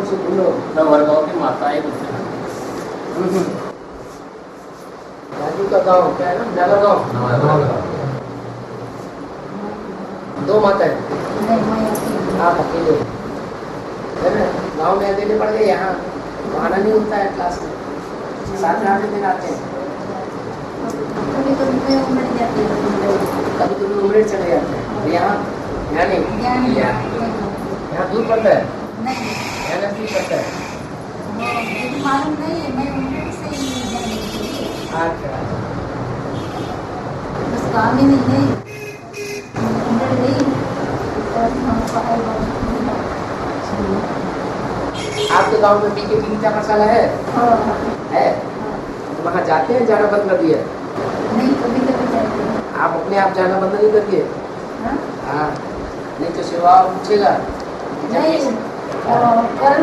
से बोलो नवरगांव की माता है मुझसे। राजू का गाँव क्या है ना, नवरगांव। दो माता है, आप अकेले है ना? गाँव में अकेले पड़ गए, यहाँ आना नहीं होता है क्लास में, 7-8 दिन आते हैं। कभी कभी मैं उमड़ जाती हूँ, कभी कभी उमड़े चले जाते हैं। यहाँ नहीं, यहाँ दूर पड़ता है, नहीं यहाँ नजदीक पड़ता है। वो मुझे मालूम नहीं है, मैं उमड़ से ही जाने के लिए अच्छा, बस काम ही नहीं है, उमड़ गई और हम पढ़ाई आपके गांव में बीके मीठा मसाला है? है? वहाँ जाते हैं, जाना बंद कर दिया? नहीं, कभी कभी जाती हूँ। आप अपने आप जाना बंद नहीं करिए। हाँ? हाँ, नहीं तो सेवा पूछेगा। नहीं, कल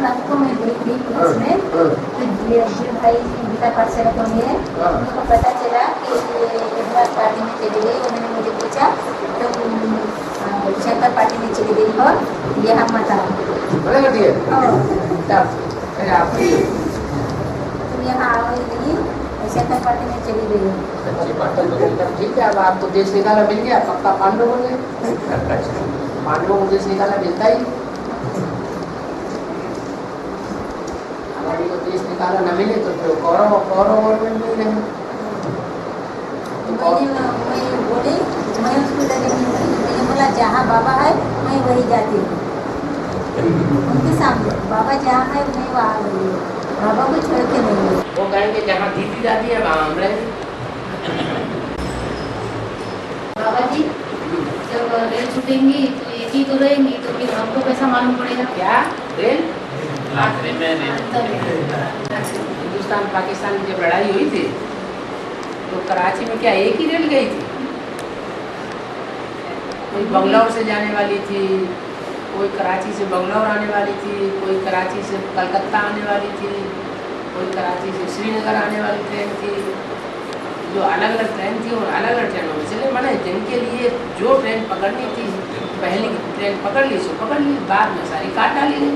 रात को मैं गई थी क्लास में, तो ये भाई गीता पाठशाला को लिए उनको पता चला कि ये पार्टी में चली गई। उन्होंने मुझे पूछा तो शंकर पार्टी में चली गई हो, यहाँ मत आओ। मना कर दिए? आप तुम यहाँ आओ ही नहीं, शंकर पार्टी में चली गई हो। अच्छी बात है। ठीक है, अब आपको देश निकाला मिल गया, पक्का पांडव हो गए। पांडवों को देश निकाला मिलता ही, हमारी को देश निकाला न मिले तो फिर कौरव गवर्नमेंट मिल रहे। मैं बोली, मैं उसको मैंने बोला जहाँ बाबा है मैं वही जाती हूँ, उनके सामने बाबा जहाँ है मैं वहाँ गई हूँ, बाबा को छोड़ के नहीं गई। वो कहेंगे जहाँ दीदी जाती है वहाँ हम रहेंगे। बाबा जी जब रेल छूटेंगी तो एक ही तो रहेंगी, तो फिर हमको कैसा मालूम पड़ेगा? क्या रेल? आखिरी में हिंदुस्तान पाकिस्तान की जब लड़ाई हुई थी तो कराची में क्या एक ही रेल गई थी? कोई बंगलौर से जाने वाली थी, कोई कराची से बंगलौर आने वाली थी, कोई कराची से कलकत्ता आने वाली थी, कोई कराची से श्रीनगर आने वाली ट्रेन थी। जो अलग अलग ट्रेन थी और अलग अलग ट्रेनों में चले मैंने जिनके लिए जो ट्रेन पकड़नी थी पहली ट्रेन पकड़ ली, सो पकड़ ली, बाद में सारी काट डाली गई।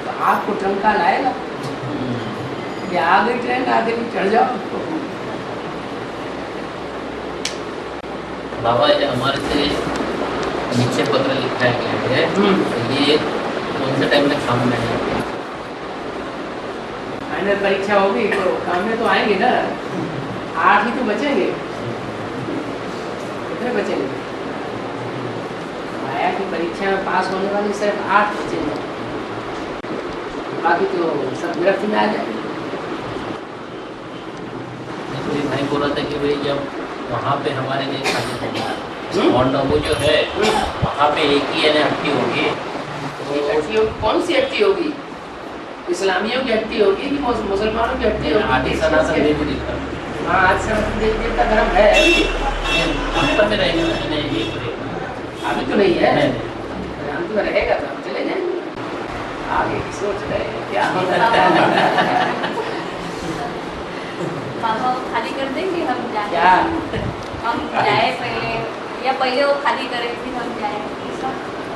तो आपको ट्रंका लाएगा कि आ गई ट्रेन, आगे नहीं चढ़ जाओ। बाबा ये हमारे से नीचे पत्र लिखा गया है, तो ये कौन से टाइम में काम में है? फाइनल परीक्षा होगी तो काम में तो आएंगे ना, 8 ही तो बचेंगे। कितने बचेंगे? माया की परीक्षा में पास होने वाले सिर्फ 8 बचेंगे, बाकी तो सब गिरफ्त में आ जाएंगे। कोई भाई बोल रहा था कि भाई जब वहाँ पे हमारे लिए खाली और वो जो है वहाँ पे एक ही हट्टी होगी, हट्टी होगी? कौन सी हट्टी होगी? इस्लामियों की हट्टी होगी कि मुसलमानों की हट्टी होगी? आदि सनातन देवी दिखता। हाँ, आज सनातन देवी का धर्म है अंतर में रहेगा, अभी तो नहीं है, नहीं। अंत में रहेगा तो हम चले जाएंगे। आगे की सोच रहे हैं क्या हो सकता है। बाबा वो खाली कर देंगे, हम जाए? क्या हम जाए पहले, या पहले वो खाली करें फिर हम जाए?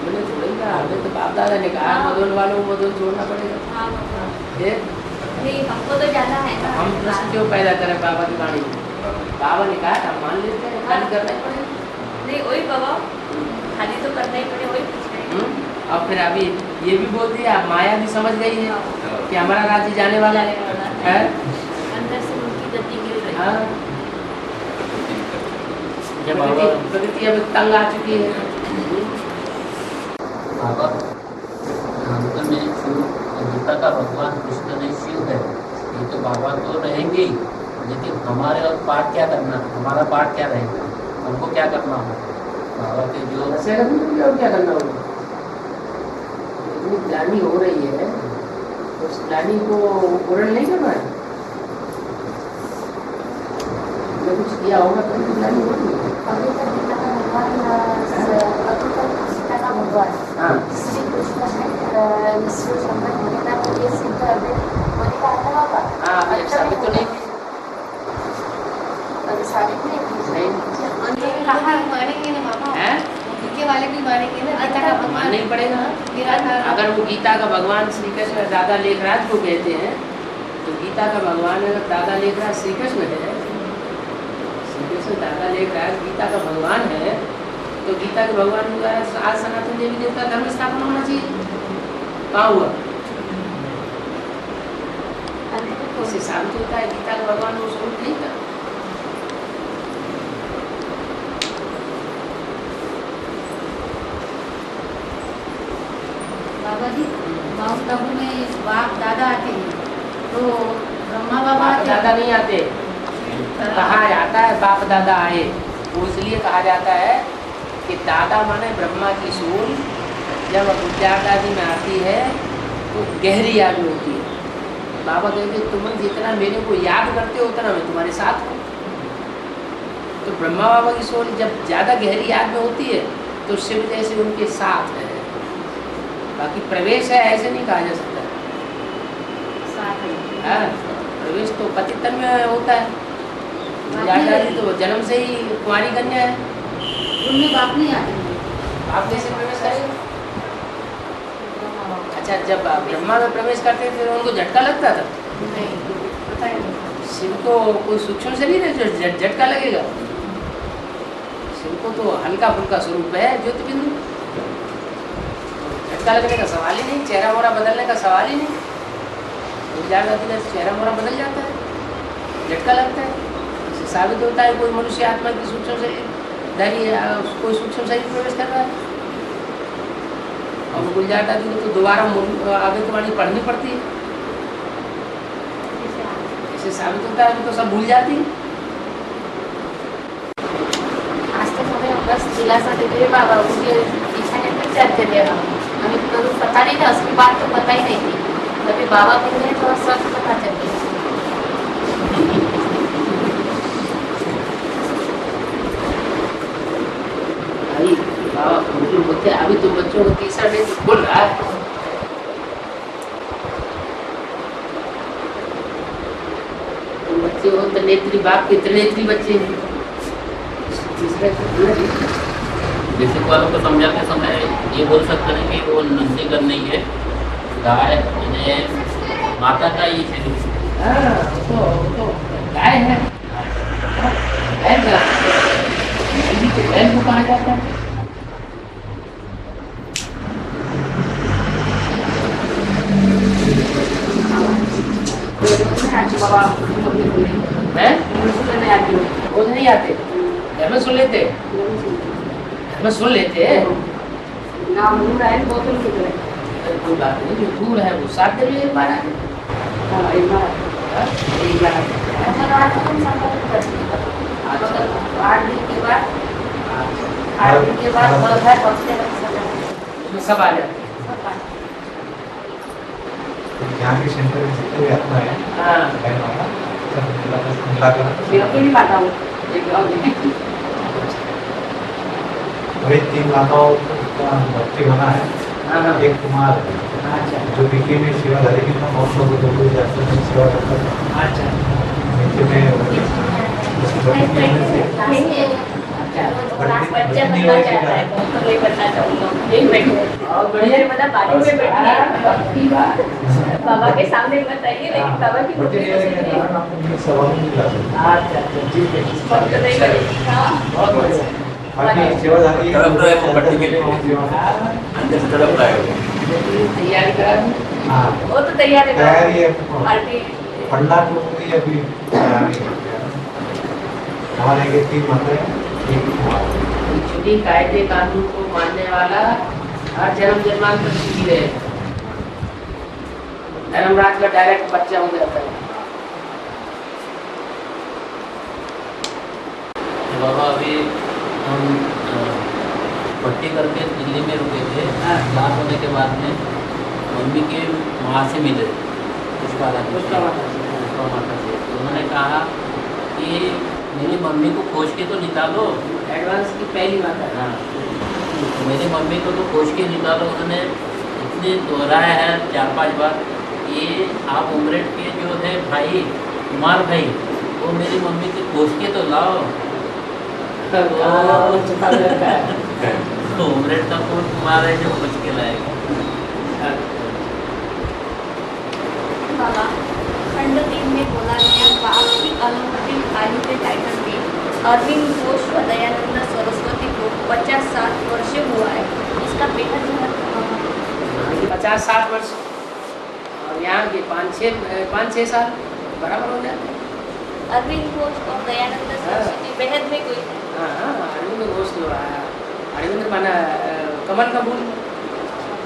मैंने छोड़ेगा, हमें तो बाप दादा ने कहा मदन वालों को मदन छोड़ना पड़ेगा। हाँ बाबा, ये नहीं हमको तो जाना है ना। हम प्रश्न क्यों पैदा करें बाबा की वाणी? बाबा ने कहा हम मान लेते हैं, खाली करना ही पड़ेगा। नहीं वही बाबा, खाली तो करना ही पड़े, वही पूछ रहे हैं। अब फिर अभी ये भी बोल दिया, माया भी समझ गई है कि हमारा राज्य जाने वाला है। अंदर से उनकी गति गिर रही है। हाँ, जब बाबा प्रकृति अब तंग आ चुकी है। बाबा अंतर में शिव, गीता का भगवान कृष्ण ने शिव है, ये तो बाबा तो रहेंगे ही, लेकिन हमारे और पाठ क्या करना, हमारा पाठ क्या रहेगा, हमको क्या करना होगा? बाबा के जो ऐसे और क्या करना होगा? इतनी ग्लानि हो रही है, उस ग्लानि को पूर्ण नहीं करना है। हमने कुछ किया होगा तो ग्लानि होगी। अभी तक गीता का भगवान हाँ, श्री कृष्ण है, विष्णु शंकर होने का तो ये सिद्ध होने का आता होगा। हाँ, अभी एक साबित तो नहीं अभी साबित नहीं की। नहीं अंदर कहाँ मानेंगे ना बाबा? है? पीके वाले भी मानेंगे ना, गीता का मानना ही पड़ेगा। निराधार अगर वो गीता का भगवान श्री कृष्ण दादा लेखराज को कहते हैं, तो गीता का भगवान अगर दादा लेखराज श्री कृष्ण है, श्री कृष्ण दादा लेखराज गीता का भगवान है, तो गीता के भगवान के द्वारा आज सनातन देवी देवता धर्म स्थापना होना चाहिए। कहाँ हुआ? इससे साबित होता है गीता का भगवान वो स्वरूप नहीं था। बाबा जी माउंट आबू में बाप दादा आते हैं, तो ब्रह्मा बाबा बाप आते दादा नहीं आते, कहा जाता है बाप दादा आए। वो इसलिए कहा जाता है कि दादा माने ब्रह्मा की सोल जब गुजरात आदि में आती है तो गहरी याद में होती है। बाबा कहते तुम जितना मेरे को याद करते हो उतना मैं तुम्हारे साथ हूँ। तो ब्रह्मा बाबा की सोल जब ज़्यादा गहरी याद में होती है तो शिव जैसे उनके साथ है। बाकी प्रवेश है ऐसे नहीं कहा जा सकता। साथ है। हाँ, प्रवेश तो पति तन में होता है। गुजरात आदि तो जन्म से ही कुंवारी कन्या है। उनमें बाप नहीं आते हैं। आप कैसे प्रवेश करेंगे? अच्छा, जब ब्रह्मा में प्रवेश करते थे तो उनको झटका लगता था? नहीं, पता ही नहीं। शिव को कोई सूक्ष्म शरीर है जो झटका लगेगा? शिव को तो हल्का फुल्का स्वरूप है ज्योतिबिंदु, झटका लगने का सवाल ही नहीं, चेहरा मोहरा बदलने का सवाल ही नहीं। गुजरात आदि का चेहरा मोहरा बदल जाता है, झटका लगता है। इससे साबित होता है कोई मनुष्य आत्मा की सूक्ष्म शरीर धारी कोई सूक्ष्म शरीर प्रवेश कर रहा है। और गुलजार दादी को तो दोबारा आगे की वाणी पढ़नी पड़ती है। इससे साबित होता है तो सब भूल जाती है। आज तक हमें बस दिलासा देते हुए बाबा उनके पीछे में चलते थे हम। हमें तो पता नहीं था, उसकी बात तो पता ही नहीं थी। तभी बाबा मिलने तो सब पता चल गया। होते अभी तो बच्चों को तीसरा डे तो बोल रहा है। तो बच्चे हो तो नेत्री बाप के त्रिनेत्री बच्चे हैं। तीसरा बेसिक वालों को समझाते समय ये बोल सकते हैं कि वो नंदीगढ़ नहीं है, गाय इन्हें माता का ही शरीर। तो गाय है, बैल को कहा जाता है। वो नहीं आते, घर में सुन लेते, घर में सुन लेते। कोई बात नहीं, जो दूर है वो 7 दिन में एक बार आते। एक बार 8 दिन के बाद 8 दिन के बाद घर पहुँचते उसमें सब आ जाते हैं। यहाँ के सेंटर में जितने भी आत्मा है हाँ, बहन वाला सब मिलाकर नहीं पाता हूँ। वही 3 माताओं का भक्ति बना है। हाँ, एक कुमार है अच्छा जो बीके में सेवा धारी की था, बहुत लोगों को दूर जाकर सेवा करता था। अच्छा नीचे में बच्चा बनना चाहता है, तो नहीं बनना चाहूँगा। एक मिनट और बढ़िया मतलब बाजू में बैठिए, बाबा के सामने बताइए, लेकिन बाबा की बच्चे बुद्धि ये है तो कि कारण आपको ये सवाल नहीं मिला सकता। अच्छा ठीक है, बहुत नहीं बनेगी। हाँ, बहुत बढ़िया। बाकी सेवाधारी तरफ रहे वो पट्टी के लिए। अंदर से तरफ रहे हो। तैयारी करा दी। हाँ वो तो तैयार है तैयारी है। पार्टी। फंडा तो पूरी अभी तैयारी है। हमारे के 3 माता है, एक कुमार। छुट्टी कायदे कानून को मानने वाला हर जन्म जन्मांतर सुखी रहे। धर्मराज का डायरेक्ट बच्चा हो जाता है। बाबा अभी हम पट्टी करके दिल्ली में रुके थे। हाँ। क्लास होने के बाद में मम्मी के माँ से मिले, पुष्पा पुष्पा माता से। माता से। तो उन्होंने कहा कि मेरी मम्मी को खोज के तो निकालो। एडवांस की पहली बात है। हाँ, तो मेरी मम्मी को तो खोज के निकालो। उन्होंने इतने दोहराया है 4-5 बार। ये आप उमरेट के जो है भाई कुमार भाई, वो मेरी मम्मी की खोज के तो लाओ। छुपा रहता है। उमरेटचा कोण मारायचे मुश्किल आहे. बाबा खंड 3 में बोला गया बाप की अलौकिक आयु के टाइटल में अरविंद घोष व दयानंद सरस्वती को 50-60 वर्ष हुआ है. इसका बेहद महत्व है. 50-60 वर्ष और यहाँ के 5-6 साल बराबर हो जाते हैं. अरविंद घोष और दयानंद सरस्वती बेहद में कोई है. हाँ, अरविंद घोष जो है, अरविंद माना कमल का फूल,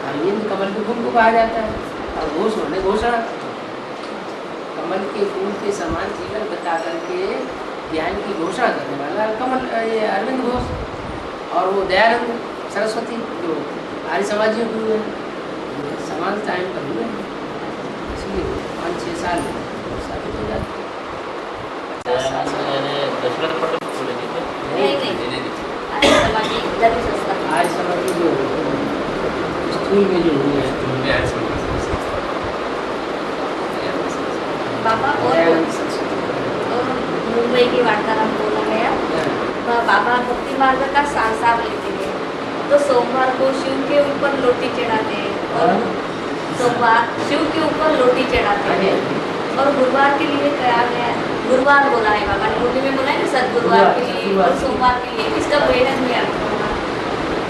अरविंद कमल के फूल को कहा जाता है और घोष माने घोषणा. कमल के फूल के समान जीवन बता करके ज्ञान की घोषणा करने वाला कमल ये अरविंद घोष. और वो दयानंद सरस्वती जो आर्य समाजियों के हुए समान टाइम पर हुए, इसलिए 5-6 साल साबित हो जाते. दशरथ पटेल बोलेंगे तो नहीं आर्य समाजी जरूर सस्ता. आर्य समाजी जो स्कूल में जो हुए हैं बाबा और मुंबई की वार्तालाप बोला गया. बाबा भक्ति मार्ग का सार लेते हैं तो सोमवार को शिव के ऊपर लोटी चढ़ाते हैं और सोमवार शिव के ऊपर लोटी चढ़ाते हैं और गुरुवार के लिए कहा गया. गुरुवार बोला है बाबा ने लोटी में बोला है ना, सदगुरुवार के लिए और सोमवार के लिए. इसका बेहद में अर्थ होगा.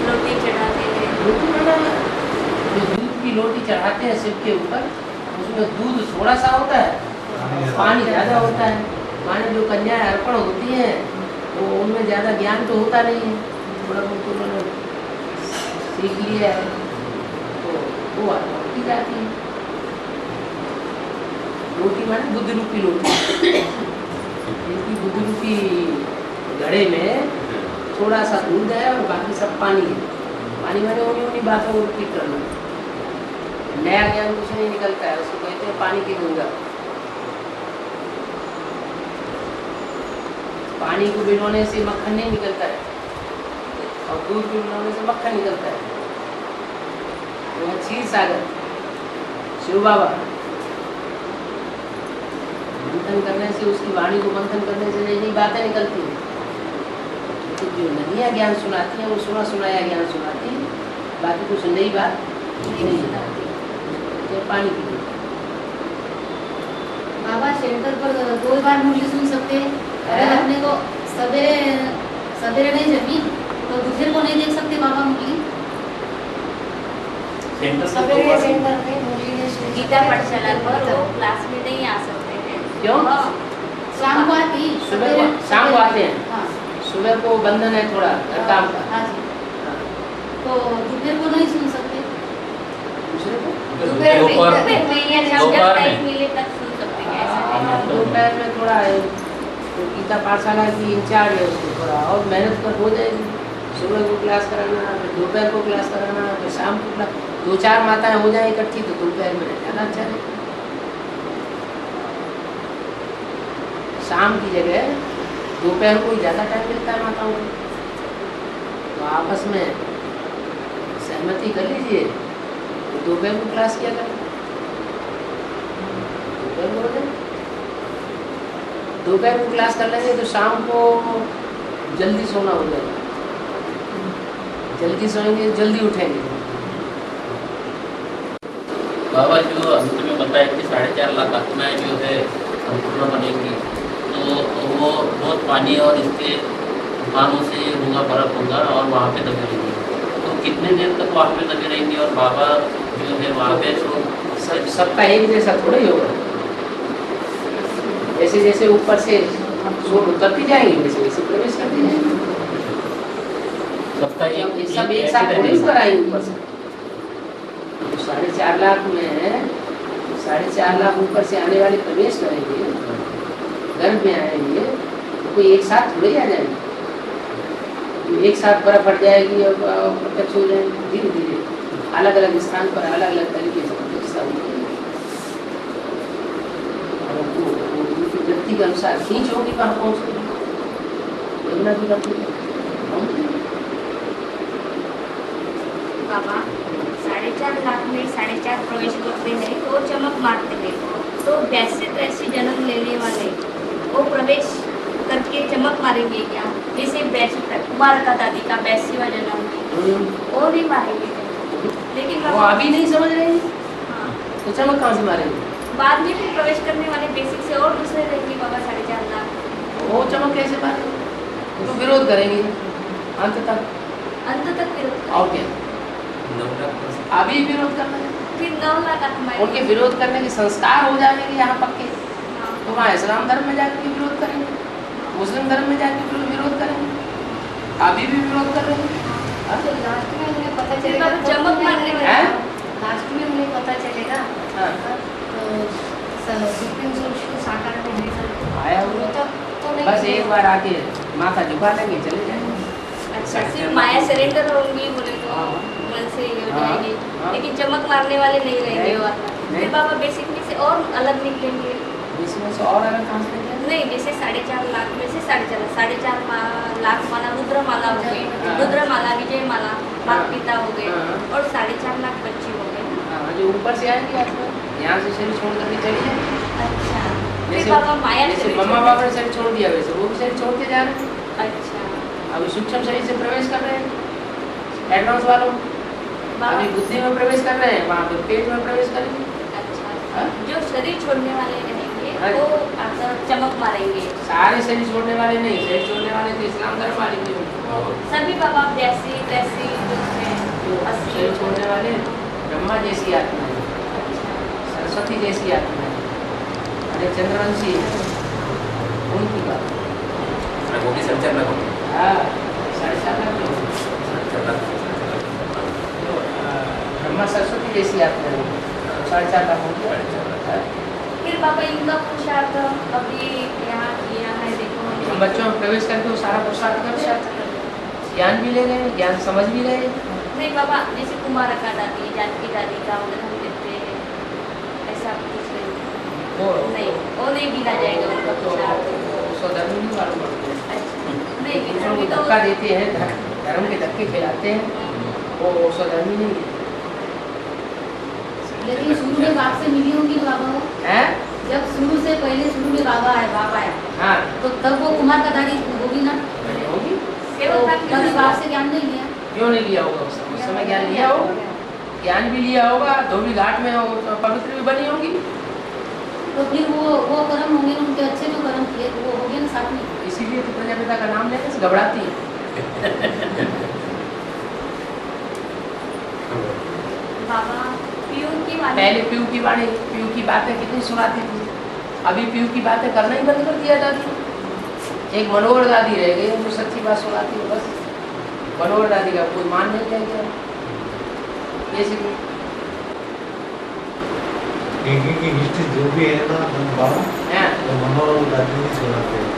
लोटी चढ़ाते हैं. दूध की रोटी चढ़ाते हैं शिव के ऊपर, उसमें दूध थोड़ा सा होता है, पानी ज़्यादा होता है. माने जो कन्याएं अर्पण होती हैं वो उनमें ज़्यादा ज्ञान तो होता नहीं है, थोड़ा बहुत उन्होंने सीख लिया है तो वो अर्पण की जाती है. रोटी माने बुद्ध रूपी रोटी. इनकी बुद्ध रूपी घड़े में थोड़ा सा दूध है और बाकी सब पानी है. पानी माने उन्हीं बातों को रिपीट करना. नया ज्ञान कुछ नहीं निकलता है, उसको कहते हैं पानी की गंगा. पानी को भिगोने से मक्खन नहीं निकलता है और दूध को भिगोने से मक्खन निकलता है. तो क्षीर सागर शिव बाबा मंथन करने से, उसकी वाणी को मंथन करने से नई नई बातें निकलती हैं. तो जो नदियाँ ज्ञान सुनाती हैं वो सुनाया ज्ञान सुनाती है, बाकी कुछ नई बात नहीं सुनाती. तो पानी की बाबा शेल्टर पर 2 बार मुरली सुन सकते हैं. अगर अपने को सवेरे नहीं जमी तो दूसरे को नहीं देख सकते बाबा मुरली. सवेरे सेंटर में मुरली ने गीता पाठशाला पर वो क्लास में नहीं आ सकते हैं. क्यों? शाम को आती शाम को आते हैं. हाँ. सुबह को बंधन है थोड़ा घर काम का. हाँ जी. तो दोपहर को नहीं सुन सकते. दूसरे को दोपहर में या जब टाइम मिले तब सुन सकते हैं. दोपहर में थोड़ा तो गीता पाठशाला की इंचार्ज है, उसको थोड़ा और मेहनत कर हो जाएगी. सुबह को क्लास कराना, फिर दोपहर को क्लास कराना, फिर शाम को क्लास. 2-4 माताएं हो जाए इकट्ठी तो दोपहर में ज़्यादा अच्छा है. शाम की जगह दोपहर को ही ज़्यादा टाइम मिलता है माताओं को. तो आपस में सहमति कर लीजिए तो दोपहर को क्लास किया करें. दोपहर को हो जाए, दोपहर को क्लास कर लेंगे तो शाम को जल्दी सोना हो जाएगा. जल्दी सोएंगे जल्दी उठेंगे. बाबा जो अंत में बताया कि 4.5 लाख आत्माएं जो है संपूर्ण बनेंगी, तो वो बहुत पानी और इसके पानों से होगा, बर्फ होगा और वहाँ पे दबे रहेंगी. तो कितने देर तक वहाँ पे दबे रहेंगे और बाबा जो है वहाँ पे सबका एक जैसा थोड़ा ही होगा. जैसे जैसे ऊपर से सोल उतरती जाएंगे वैसे वैसे प्रवेश करते जाएंगे. सबका सब एक साथ थोड़ी ऊपर आएंगे ऊपर से. 4.5 लाख में 4.5 लाख ऊपर से आने वाले प्रवेश करेंगे, गर्भ में आएंगे तो कोई एक साथ थोड़े आ जाएंगे. एक साथ बर्फ हट जाएगी और प्रत्यक्ष हो जाएंगे. धीरे धीरे अलग अलग स्थान पर अलग अलग तरीके से प्रत्यक्षता होगी. व्यक्ति के अनुसार खींच होगी वहाँ पहुँचेगी. बाबा 4.5 लाख में 4.5 प्रवेश करते हैं तो चमक मारते हैं. तो 82 जन्म लेने वाले वो प्रवेश करके चमक मारेंगे क्या? जैसे कुमार का दादी का 82वां जन्म वो नहीं मारेंगे लेकिन वो बाबा अभी नहीं समझ रहे हैं, हाँ, तो चमक कहाँ से मारेंगे? बाद में फिर प्रवेश करने वाले बेसिक से और दूसरे रहेंगे बाबा 4.5 लाख। वो चमक कैसे मारेंगे? वो तो विरोध करेंगे अंत तक। अंत तक विरोध और क्या, नवरात्र अभी विरोध करना है। फिर 9 लाख आत्माएं उनके विरोध करने के संस्कार हो जाएंगे यहाँ पक्के, हाँ, तो वहाँ इस्लाम धर्म में जाकर के विरोध करेंगे, मुस्लिम धर्म में जाकर विरोध करेंगे, अभी भी विरोध कर रहे हैं। हाँ? तो लास्ट में उन्हें पता फिर चलेगा बाबा चमक मारने वाले हैं? लास्ट में उन्हें पता चलेगा हाँ। तो सुप्रीम सोर्स साकार में है सर आया वो हुआ तो नहीं बस एक बार आके माथा झुका लेंगे चले जाएंगे। अच्छा सिर्फ माया सरेंडर होंगी बोले तो हाँ। मन से ये हो हाँ, जाएगी हाँ। लेकिन चमक मारने वाले नहीं रहेंगे नहीं, वो आत्मा। नहीं। फिर बाबा बेसिक में से और अलग निकलेंगे इसमें से और अगर कहाँ से निकलेंगे? नहीं जैसे 4.5 लाख में से 4.5 लाख माला रुद्र माला हो गई हाँ। रुद्र माला विजय माला माता हाँ। पिता हो गए हाँ। और 4.5 लाख बच्चे हो गए हाँ, जो ऊपर से आएंगे आत्मा यहाँ से शरीर छोड़ करके चली जाएंगे। अच्छा फिर जैसे बाबा माया जैसे शरीर मम्मा छोड़- पापा ने शरीर छोड़ दिया वैसे वो भी शरीर छोड़ के जा रहे हैं। अच्छा अभी सूक्ष्म शरीर से प्रवेश कर रहे हैं एडवांस वालों, बाबा अभी बुद्धि में प्रवेश कर रहे हैं, वहाँ पे पेट में प्रवेश करेंगे। अच्छा हाँ? जो शरीर छोड़ने वाले रहेंगे हाँ। वो आपका चमक मारेंगे सारे शरीर छोड़ने वाले नहीं, शरीर छोड़ने वाले तो इस्लाम धर्म वाले भी होंगे। सभी बाबा 82 83 जो है जो 80 शरीर छोड़ने वाले ब्रह्मा जैसी आत्मा है, सरस्वती जैसी आत्मा है, अरे चंद्रवंशी उनकी बात। वो भी 4.5 लाख होंगे। हाँ 4.5 लाख लोग। 4.5 लाख। जो, ब्रह्मा सरस्वती जैसी आत्मा है, 4.5 लाख हो गया। 4.5 लाख। हाँ? फिर बाबा इनका पुरुषार्थ अभी यहाँ किया है देखो तो बच्चों में प्रवेश करके वो सारा पुरुषार्थ कर रहे, ज्ञान भी ले रहे हैं, ज्ञान समझ भी रहे हैं। नहीं बाबा जैसे कुमार का दादी जानकी दादी का उदाहरण देते हैं ऐसा कुछ नहीं वो वो नहीं गिना जाएगा उनका तो पुरुषार्थ स्वधर्म नहीं मालूम पड़ते हैं। अच्छा नहीं दूसरों को भी तो धक्का देते हैं, धर्म के धक्के खिलाते हैं, वो स्वधर्मी नहीं है। लेकिन शुरू में बाप से मिली होंगी बाबा वो, हैं? जब शुरू से पहले शुरू में बाबा आया हाँ तो तब वो कुमार का दादी होगी ना, होगी, तो सेवक कभी बाप से ज्ञान नहीं लिया। क्यों नहीं लिया होगा उस समय ज्ञान लिया होगा, ज्ञान भी लिया होगा, धोबी घाट में तो पवित्र भी बनी होगी। तो फिर वो कर्म होंगे उनके अच्छे जो कर्म किए तो वो हो गए ना साथ में। इसीलिए तो प्रजापिता का नाम लेने से घबराती है। बाबा पीयू की वाणी पहले पीयू की वाणी, पीयू की बातें कितनी सुनाती थी, अभी पीयू की बातें करना ही बंद कर दिया दादी। एक मनोहर दादी रह गई जो सच्ची बात सुनाती है, बस मनोहर दादी का कोई मान नहीं जाएगा। जैसे कि डेंगू की हिस्ट्री जो भी है ना बाबा हैं, तो मनोहर दादी नहीं सुनाते हैं।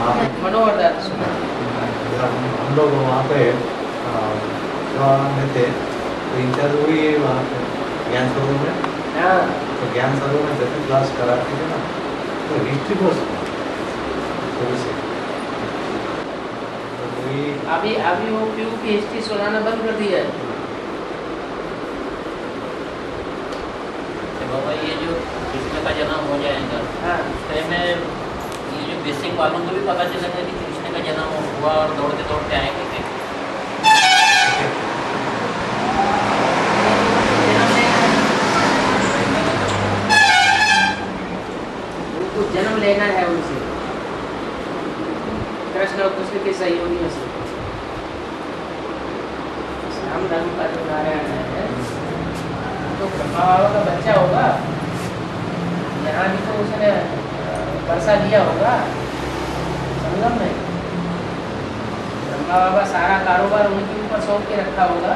आप मनोहर दादी सुना, हम लोग वहाँ पे सेवा में थे तो इंचार्ज हुई है वहाँ पे ज्ञान सरोवर में, हाँ तो ज्ञान सरोवर में जब भी क्लास कराते थे ना तो हिस्ट्री को शुरू से तो वही अभी वो पीयू की हिस्ट्री सुनाना बंद कर दिया है। तो बाबा ये जो कृष्ण का जन्म हो जाएगा हाँ उस टाइम में ये जो बेसिक वालों को भी पता चलेगा कि कृष्ण का जन्म हुआ और दौड़ते दौड़ते आएंगे फिर। उनको जन्म लेना है उनसे, कृष्ण और कृष्ण के सहयोगियों से। राम धर्म का जो नारायण है तो ब्रह्मा बाबा का बच्चा होगा, यहाँ भी तो उसने वर्षा लिया होगा संगम में। ब्रह्मा बाबा सारा कारोबार उनके ऊपर सौंप के रखा होगा।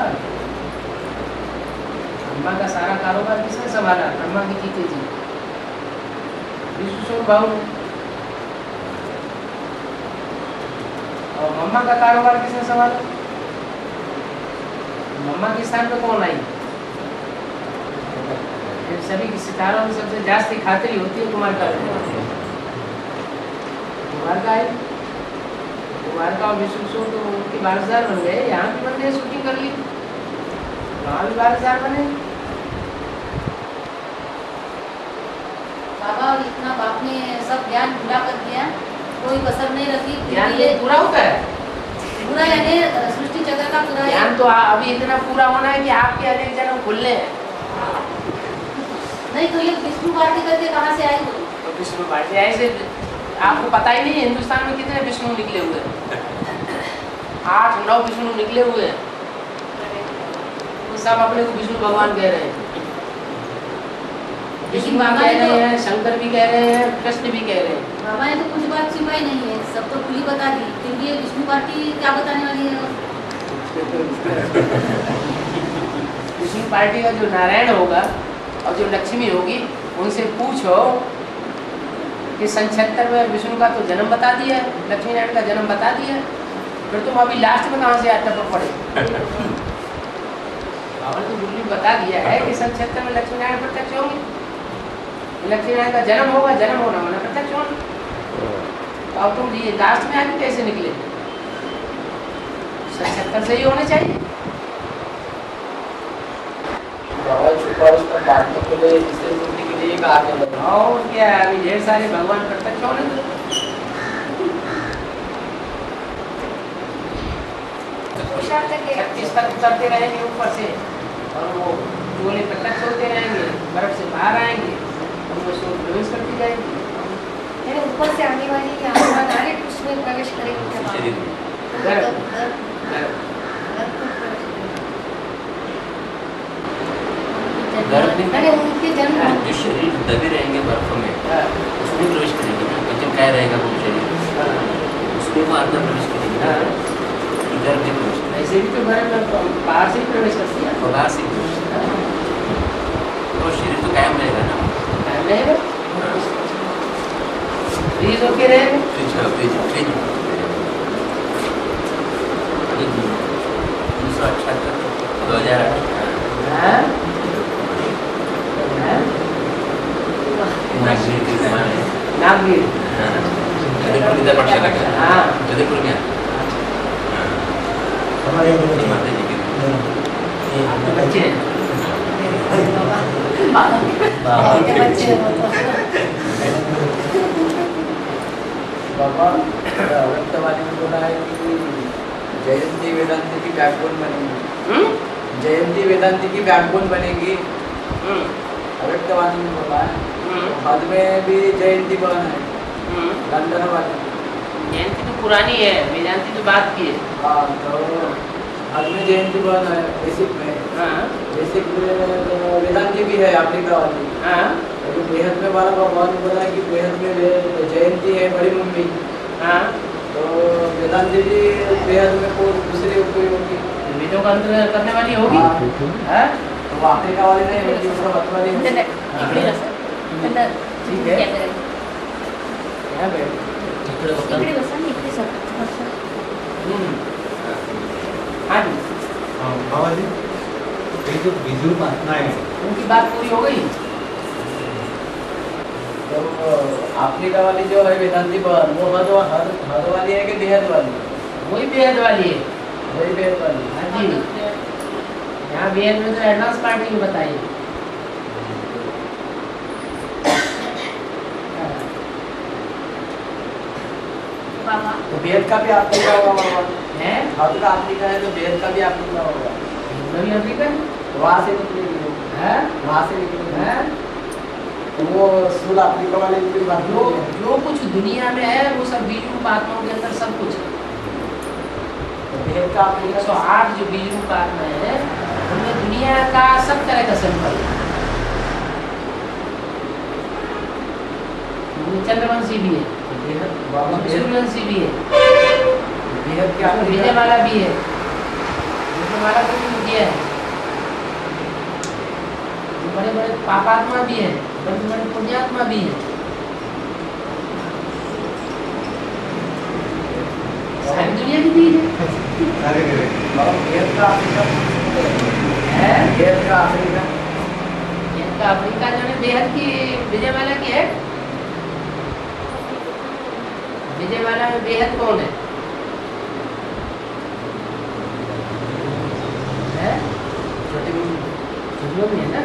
ब्रह्मा का सारा कारोबार किसने संभाला? ब्रह्मा की जीते जी विष्णु भाव ने। और मम्मा का कारोबार किसने संभाला? मम्मा के स्थान पे कौन आई? सभी सितारों में सबसे जास्ती खातिरी होती है कुमार का। कुमार का है, कुमार का और विष्णु तो उनके वारसदार बन गए। यहाँ भी बंदे शूटिंग कर ली, वहाँ भी वारसदार बने। बाबा इतना बाप ने सब ज्ञान भुला कर दिया, कोई कसर नहीं रखी। ज्ञान ये पूरा होता है। पूरा यानी सृष्टि जगह का पूरा ज्ञान तो अभी इतना पूरा होना है कि आपके अनेक जन्म खुलने हैं। नहीं तो ये विष्णु पार्टी करके कहाँ से आई वो? तो विष्णु पार्टी ऐसे आपको पता ही नहीं है हिंदुस्तान में कितने विष्णु निकले हुए हैं? 8-9 विष्णु निकले हुए हैं। तो सब अपने को विष्णु भगवान कह रहे हैं। विष्णु भी कह रहे हैं, शंकर भी कह रहे हैं, कृष्ण भी कह रहे हैं। बाबा ने तो कुछ बात छिपाई नहीं है, सब तो खुली बता दी। क्योंकि ये विष्णु पार्टी क्या बताने वाली है? विष्णु पार्टी का जो नारायण होगा और जो लक्ष्मी होगी उनसे पूछो कि सन 76 में विष्णु का तो जन्म बता दिया है, लक्ष्मी नारायण का जन्म बता दिया है, फिर तुम अभी लास्ट में कहाँ से अटक पड़े? बाबा तो बिल्कुल बता दिया है कि सन 76 में लक्ष्मी नारायण प्रत्यक्ष होंगे, लक्ष्मी नारायण का जन्म होगा, जन्म होना माना प्रत्यक्ष होना। तो अब तुम ये लास्ट में आके कैसे निकले? सन 76 से ही होने चाहिए। और क्या अभी ढेर सारे भगवान प्रत्यक्ष होने दो। छत्तीस तक उतरते रहेंगे ऊपर से और वो चोले प्रत्यक्ष होते रहेंगे, बर्फ से बाहर आएंगे और वो शोध प्रवेश करती जाएंगी। ऊपर से आने वाली आत्मा डायरेक्ट उसमें प्रवेश करेगी। गर्भ गर्भ में अरे उनके जन्म जो शरीर दबे रहेंगे बर्फ में उसमें प्रवेश करेंगे ना, जब क्या रहेगा वो शरीर उसमें वो आत्मा प्रवेश करेगी। गर्भ में प्रवेश करेगी, ऐसे भी तो गर्भ में बाहर से ही प्रवेश करती है, और बाहर से प्रवेश तो शरीर तो कायम रहेगा ना, रहेगा फ्रीज होके रहेगा। फ्रिज 2008 नागवीर जबलपुर पक्षाला का हाँ जबलपुर में माता जी के आपके बच्चे हैं। बाबा वाले ने बोला है कि जयंती वेदांती की बैकबोन बनेगी, जयंती वेदांती की बैकबोन बनेगी। अव्यक्तवाणी ने बोला है बाद में भी जयंती बन है लंदन वाले। जयंती तो पुरानी है, वेदांती तो बात की है। हाँ तो बाद में जयंती बन है बेसिक में। हाँ बेसिक में वेदांती भी है अफ्रीका वाली। हाँ तो बेहद में वाला भगवान बोला कि बेहद में जयंती है बड़ी मम्मी। हाँ तो वेदांती जी बेहद में को दूसरी कोई होगी, वेदों का अंतर करने वाली होगी। हाँ तो वो अफ्रीका वाली नहीं होगी, उसका बत वाली होगी। ठीक है यहाँ बैठ इकडे बसा आणि इकडे सर हाँ जी बाबा जी ये जो बिजू आत्मा है उनकी बात पूरी हो गई। तो अफ्रीका वाली जो है वेदांती बहन वो हद वाली है कि बेहद वाली? वही बेहद वाली है। वही बेहद वाली। हाँ जी यहाँ बेहद में तो एडवांस पार्टी में बताइए। बाबा तो बेहद का भी अफ्रीका होगा है हद का अफ्रीका है तो बेहद का भी अफ्रीका होगा। नवी अफ्रीकन वहाँ से निकलेगी वो, है वहाँ से निकलेगी। है तो वो सूल अफ्रीका वाले की बात जो जो कुछ दुनिया में है वो सब बीज रूप आत्माओं के अंदर सब कुछ है। तो बेहद का अफ्रीका 108 जो बीज रूप आत्मा है उनमें दुनिया का सब तरह का सैंपल है। चंद्रवंशी भी है, सूर्यवंशी भी है, बेहद क्या विजय वाला भी है, विजय वाला को भी दिया है। बड़े बड़े पापात्मा भी है, बड़े बड़े पुण्यात्मा भी है। सारी दुनिया की बीज है। बेहद का अफ्रीका है बेहद का अफ्रीका इनका अफ्रीका जो है बेहद की विजय वाला की है। विजय वाला में बेहद कौन है? छोटी है ना।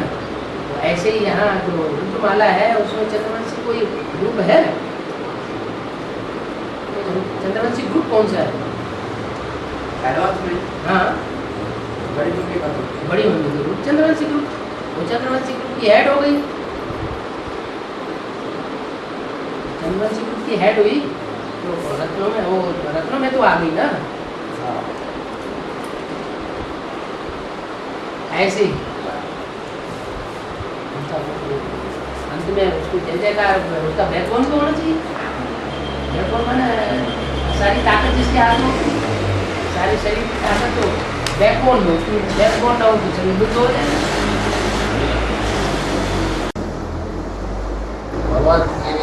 तो ऐसे ही यहाँ जो रुद्रमाला है उसमें चंद्रवंशी कोई ग्रुप है? चंद्रवंशी ग्रुप कौन सा है? एडवांस में हाँ बड़ी उनकी बात होती है। बड़ी होनी थी चंद्रवंशी ग्रुप, वो चंद्रवंशी ग्रुप की हेड हो गई, चंद्रवंशी ग्रुप की हेड हुई तो रत्नों में, वो रत्नों में तो आ गई ना। हाँ ऐसे ही अंत में उसको जय जयकार, उसका बैकबोन तो होना चाहिए। बैकबोन माने सारी ताकत जिसके हाथ में होती है, सारी शरीर की ताकत तो बैकबोन में, उसकी बैकबोन ना हो तो शरीर लुप्त हो जाए। भगवान के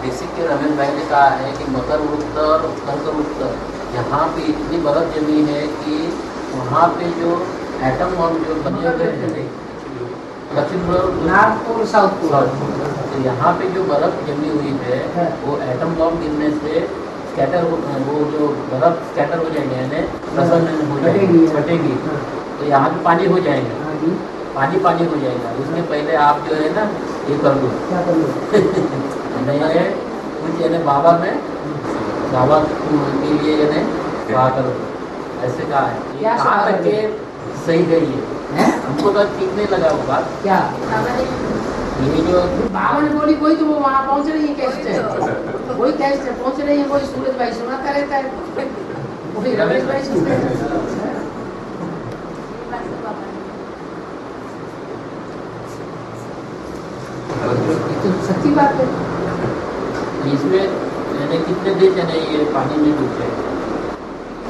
बेसिक के रमेश भाई ने कहा है कि मकर वृत्त और कर्क वृत्त यहाँ पे इतनी बर्फ जमी है कि वहाँ पे जो एटम बम जो बने हुए हैं दक्षिण नॉर्थ पोल साउथ पोल, तो यहाँ पे जो बर्फ जमी हुई है वो एटम बम गिरने से स्कैटर, वो जो बर्फ स्कैटर हो जाएंगे यानी प्रसन्न हो जाएगी, फटेगी, तो यहाँ पे पानी हो जाएगा, पानी पानी हो जाएगा। उसके पहले आप जो है ना ये कर लो, क्या कर लो नहीं कुछ यानी बाबा में बाबा के लिए यानी दुआ करो, ऐसे कहा है। ये क्या कहाँ सवाल तक के सही गई है, हमको तो ठीक नहीं लगा वो बात। क्या ये जो बाबा ने बोली कोई तो वो वहाँ पहुँच रही है, कैसे कोई कैसे पहुँच रही है, कोई सूरज भाई सुनाता रहता है, कोई रमेश भाई सुनते हैं। ये तो सच्ची बात है। इसमें यानी कितने देश है ना ये पानी में डूब गए,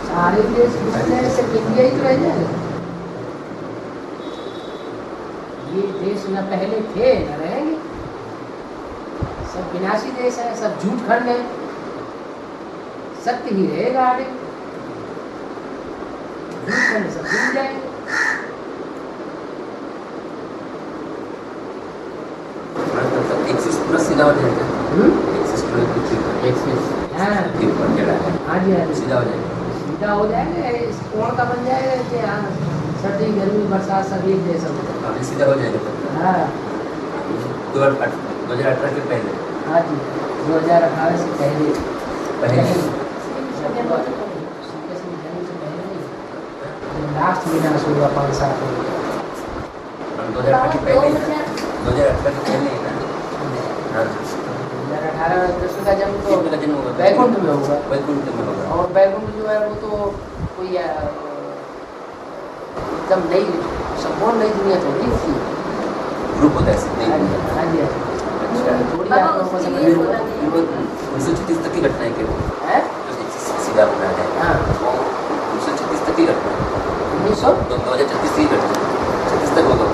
सारे देश डूबने से इंडिया ही तो रह जाएगा। ये देश न पहले थे न रहेंगे, सब विनाशी देश है, सब झूठ खंड है, सत्य ही रहेगा आगे, झूठ खंड सब डूब जाएंगे। एक्सिस पूरा सीधा हो जाएगा, एक्सिस पूरा एक्सिस हाँ फिर ऊपर चढ़ा है हाँ जी हाँ जी, सीधा हो जाएगा। सीधा हो जाएगा, इस कोण का बन जाएगा कि हाँ सर्दी गर्मी बरसात सब एक जैसा हो जाएगा। अभी सीधा हो जाएगा हाँ 2018 के पहले हाँ जी 2018 से पहले लास्ट विनाश होगा 5 साल हो गया। 2018 के पहले 2018 के पहले ही ना। हाँ 2018 में कृष्ण का जन्म तो कृष्ण का जन्म होगा वैकुंठ में होगा, वैकुंठ में होगा। और वैकुंठ जो है वो तो कोई एकदम नई संपूर्ण नई दुनिया थोड़ी होती है। ग्रुप होता है ऐसे हाँ नहीं जी हाँ जी अच्छा थोड़ी बाबा, आप लोगों को उसके समझ लिए में बोला होगा। 1936 तक की घटना है केवल, है सीधा बना है हाँ 1936 तक की घटना है, 1936 2036 की घटना 36 तक होगा।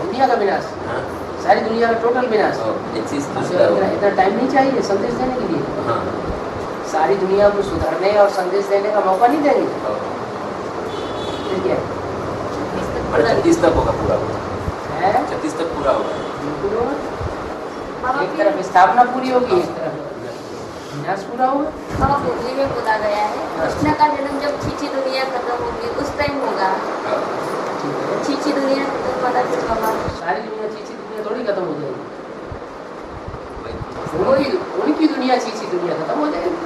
दुनिया का विनाश, हाँ सारी दुनिया का टोटल विनाश। और एक्सिस तो दूसरा होगा। इतना टाइम नहीं चाहिए संदेश देने के लिए, हाँ सारी दुनिया को सुधारने और संदेश देने का मौका नहीं देंगे, फिर क्या है? 36 तक होगा पूरा, है 36 तक पूरा होगा। बिल्कुल होगा। बाबा एक फिर तरफ स्थापना पूरी होगी, एक तरफ विनाश पूरा होगा। बाबा बोलने में बोला गया है कृष्ण का जन्म जब छीछी दुनिया खत्म होगी उस टाइम होगा। ठीक है, छीछी दुनिया खत्म वाला फिर बाबा सारी दुनिया चीची दुनिया थोड़ी खत्म हो जाएगी, वही उनकी दुनिया चीची दुनिया खत्म हो जाएगी।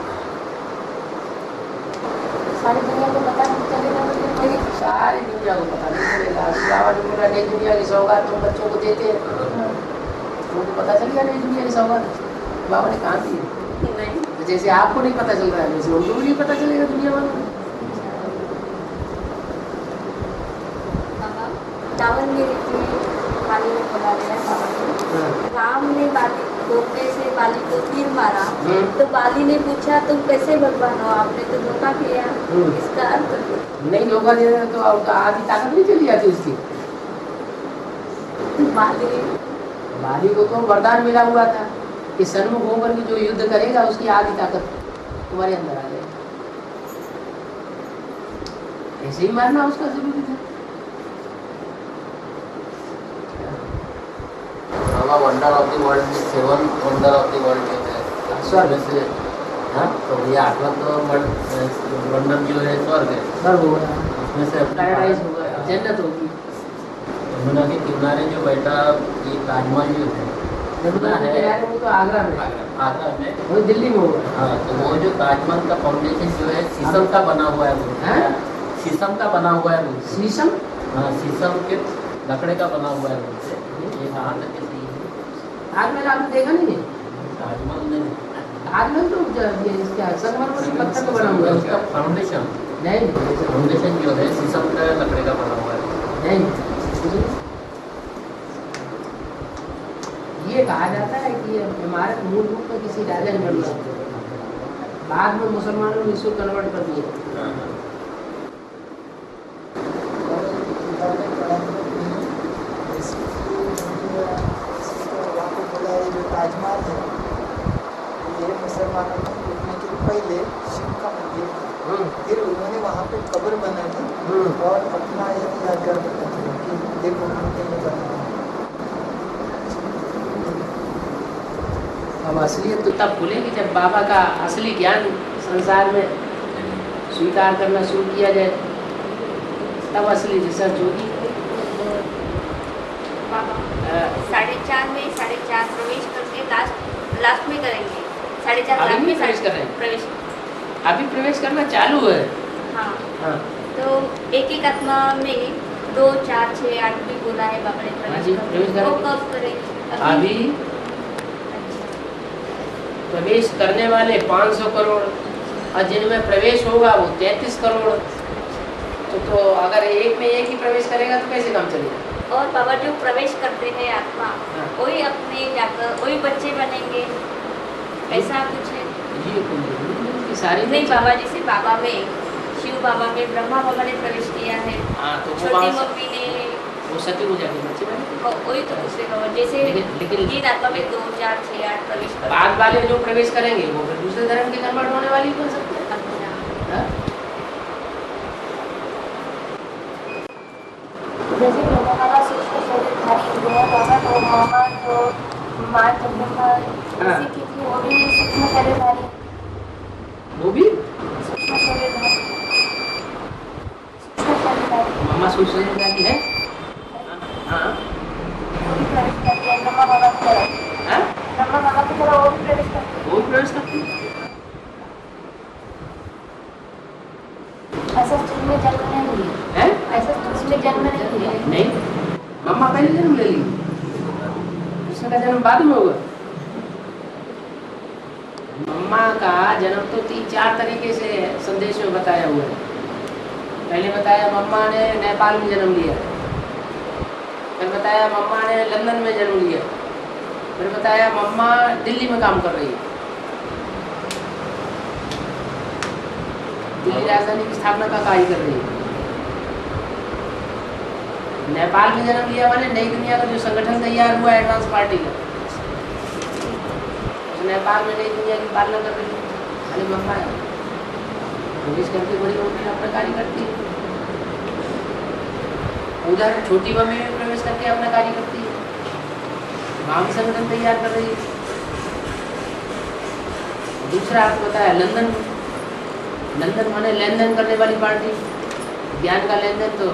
सारी दुनिया को पता नहीं चलेगा तो फिर सारी दुनिया को पता नहीं चलेगा। बाबा ने बोला नई दुनिया की सौगात तुम बच्चों को देते हैं, तुमको पता चलेगा नई दुनिया की सौगात बाबा ने कहा दी है। नहीं तो जैसे आपको नहीं पता चल रहा है वैसे उनको भी नहीं पता चलेगा दुनिया वालों को। बाबा रावण ने बाली में बोला गया है बाबा को राम ने बाली धोखे से बाली को तीर मारा तो बाली ने पूछा तुम कैसे भगवान हो, आपने तो धोखा किया, इसका अर्थ नहीं धोखा दे रहे तो आधी ताकत नहीं चली जाती उसकी। बाली को तो वरदान मिला हुआ था कि सन्मुख होकर के जो युद्ध करेगा उसकी आधी ताकत तुम्हारे अंदर आ जाएगी, ऐसे ही मारना उसका जरूरी था। बाबा वंडर ऑफ द वर्ल्ड में 7 वंडर ऑफ द वर्ल्ड में है स्वर्ग से। हाँ तो ये 8वां तो वंडर जो है स्वर्ग है, स्वर्ग होगा, उसमें से पैराडाइज होगा, जन्नत होगी। यमुना के किनारे जो बैठा ये ताजमहल जो है सुना है किनारे वो तो आगरा में, आगरा में, वो दिल्ली में हुआ। हाँ, तो वो जो ताजमहल का फाउंडेशन जो है शीशम का बना हुआ है वो, हैं? शीशम का बना हुआ है वो, शीशम, हाँ, शीशम के लकड़े का बना हुआ है वो। ये कहाँ तक के सही है? ताजमहल आपने देखा नहीं है? ताजमहल नहीं, ताजमहल तो ये इसका संगमरमर के पत्थर का बना हुआ है उसका उसका। फाउंडेशन, नहीं फाउंडेशन जो है शीशम का लकड़े का बना हुआ है। नहीं, ये कहा जाता है कि ये इमारत मूल रूप में किसी राजा ने बनवाई थी, बाद में मुसलमानों ने इसको कन्वर्ट कर दिया। ताजमहल है ये मुसलमानों को लूटने के पहले शिव का मंदिर था, फिर उन्होंने वहाँ पे कब्र बनाई और अपना यादगार बताया कि देखो उनके लिए बनाया। अब असलियत तो तब खुलेगी जब बाबा का असली ज्ञान संसार में स्वीकार करना शुरू किया जाए, तब असली रिसर्च होगी। बाबा 4.5 में 4.5 प्रवेश करके लास्ट में करेंगे। 4.5 अभी लाख भी में प्रवेश कर रहे हैं? प्रवेश, अभी प्रवेश करना चालू है। हाँ। हाँ तो एक आत्मा में 2, 4, 6, 8 भी बोला है बाबा ने हाँ जी, प्रवेश वो करेंगे। कब करेंगे? अभी अच्छा। प्रवेश करने वाले 500 करोड़ और जिनमें प्रवेश होगा वो 33 करोड़। तो अगर एक में एक ही प्रवेश करेगा तो कैसे काम चलेगा? और बाबा जो प्रवेश करते हैं आत्मा, हाँ। वही अपने जाकर वही बच्चे बनेंगे, ऐसा कुछ है? ये कि सारी नहीं बाबा, जैसे बाबा में शिव बाबा में ब्रह्मा बाबा ने प्रवेश किया है, हाँ, तो वो छोटी वहाँ से- मम्मी ने वो सती हो जाएगी बच्चे बने। वही तो दूसरे बाबा जैसे लेकिन- तीन आत्मा में 2, 4, 6, 8 प्रवेश करते बाद वाले जो प्रवेश करेंगे वो फिर दूसरे धर्म के कन्वर्ट होने वाली बन सकते हैं। हैं। हाँ? जैसे मामा सूक्ष्म शरीरधारी हुए हैं बाबा, तो मामा जो माँ जगदम्बा की थी वो भी सूक्ष्म शरीरधारी, वो भी सूक्ष्म शरीरधारी, सूक्ष्म शरीरधारी मामा सोचने जाती है। हाँ वो भी प्रवेश करती है ब्रह्मा बाबा की तरफ। हाँ? ब्रह्मा बाबा की तरफ वो भी प्रवेश करती वो भी प्रवेश करती है। है। ऐसा स्त्री में जन्म नहीं लिया, हैं? ऐसा स्त्री में जन्म नहीं लिया। नहीं, मम्मा पहले जन्म ले ली, उसका जन्म बाद में होगा। मम्मा का जन्म तो 3-4 तरीके से संदेश में बताया हुआ है। पहले बताया मम्मा ने नेपाल में जन्म लिया, फिर बताया मम्मा ने लंदन में जन्म लिया, फिर बताया मम्मा दिल्ली में काम कर रही है, दिल्ली राजधानी की स्थापना का कार्य कर रही है। नेपाल में जन्म लिया माने नई दुनिया का जो संगठन तैयार हुआ एडवांस पार्टी का, उस नेपाल में नई दुनिया की पालना कर रही है। अरे मम्मा प्रवेश करके बड़ी मम्मी अपना कार्य करती है, उधर छोटी मम्मी में प्रवेश करके अपना कार्य करती है, वहाँ भी संगठन तैयार कर रही है। दूसरा आपको बताया लंदन, लंदन माने लेन देन करने वाली पार्टी, ज्ञान का लेन देन तो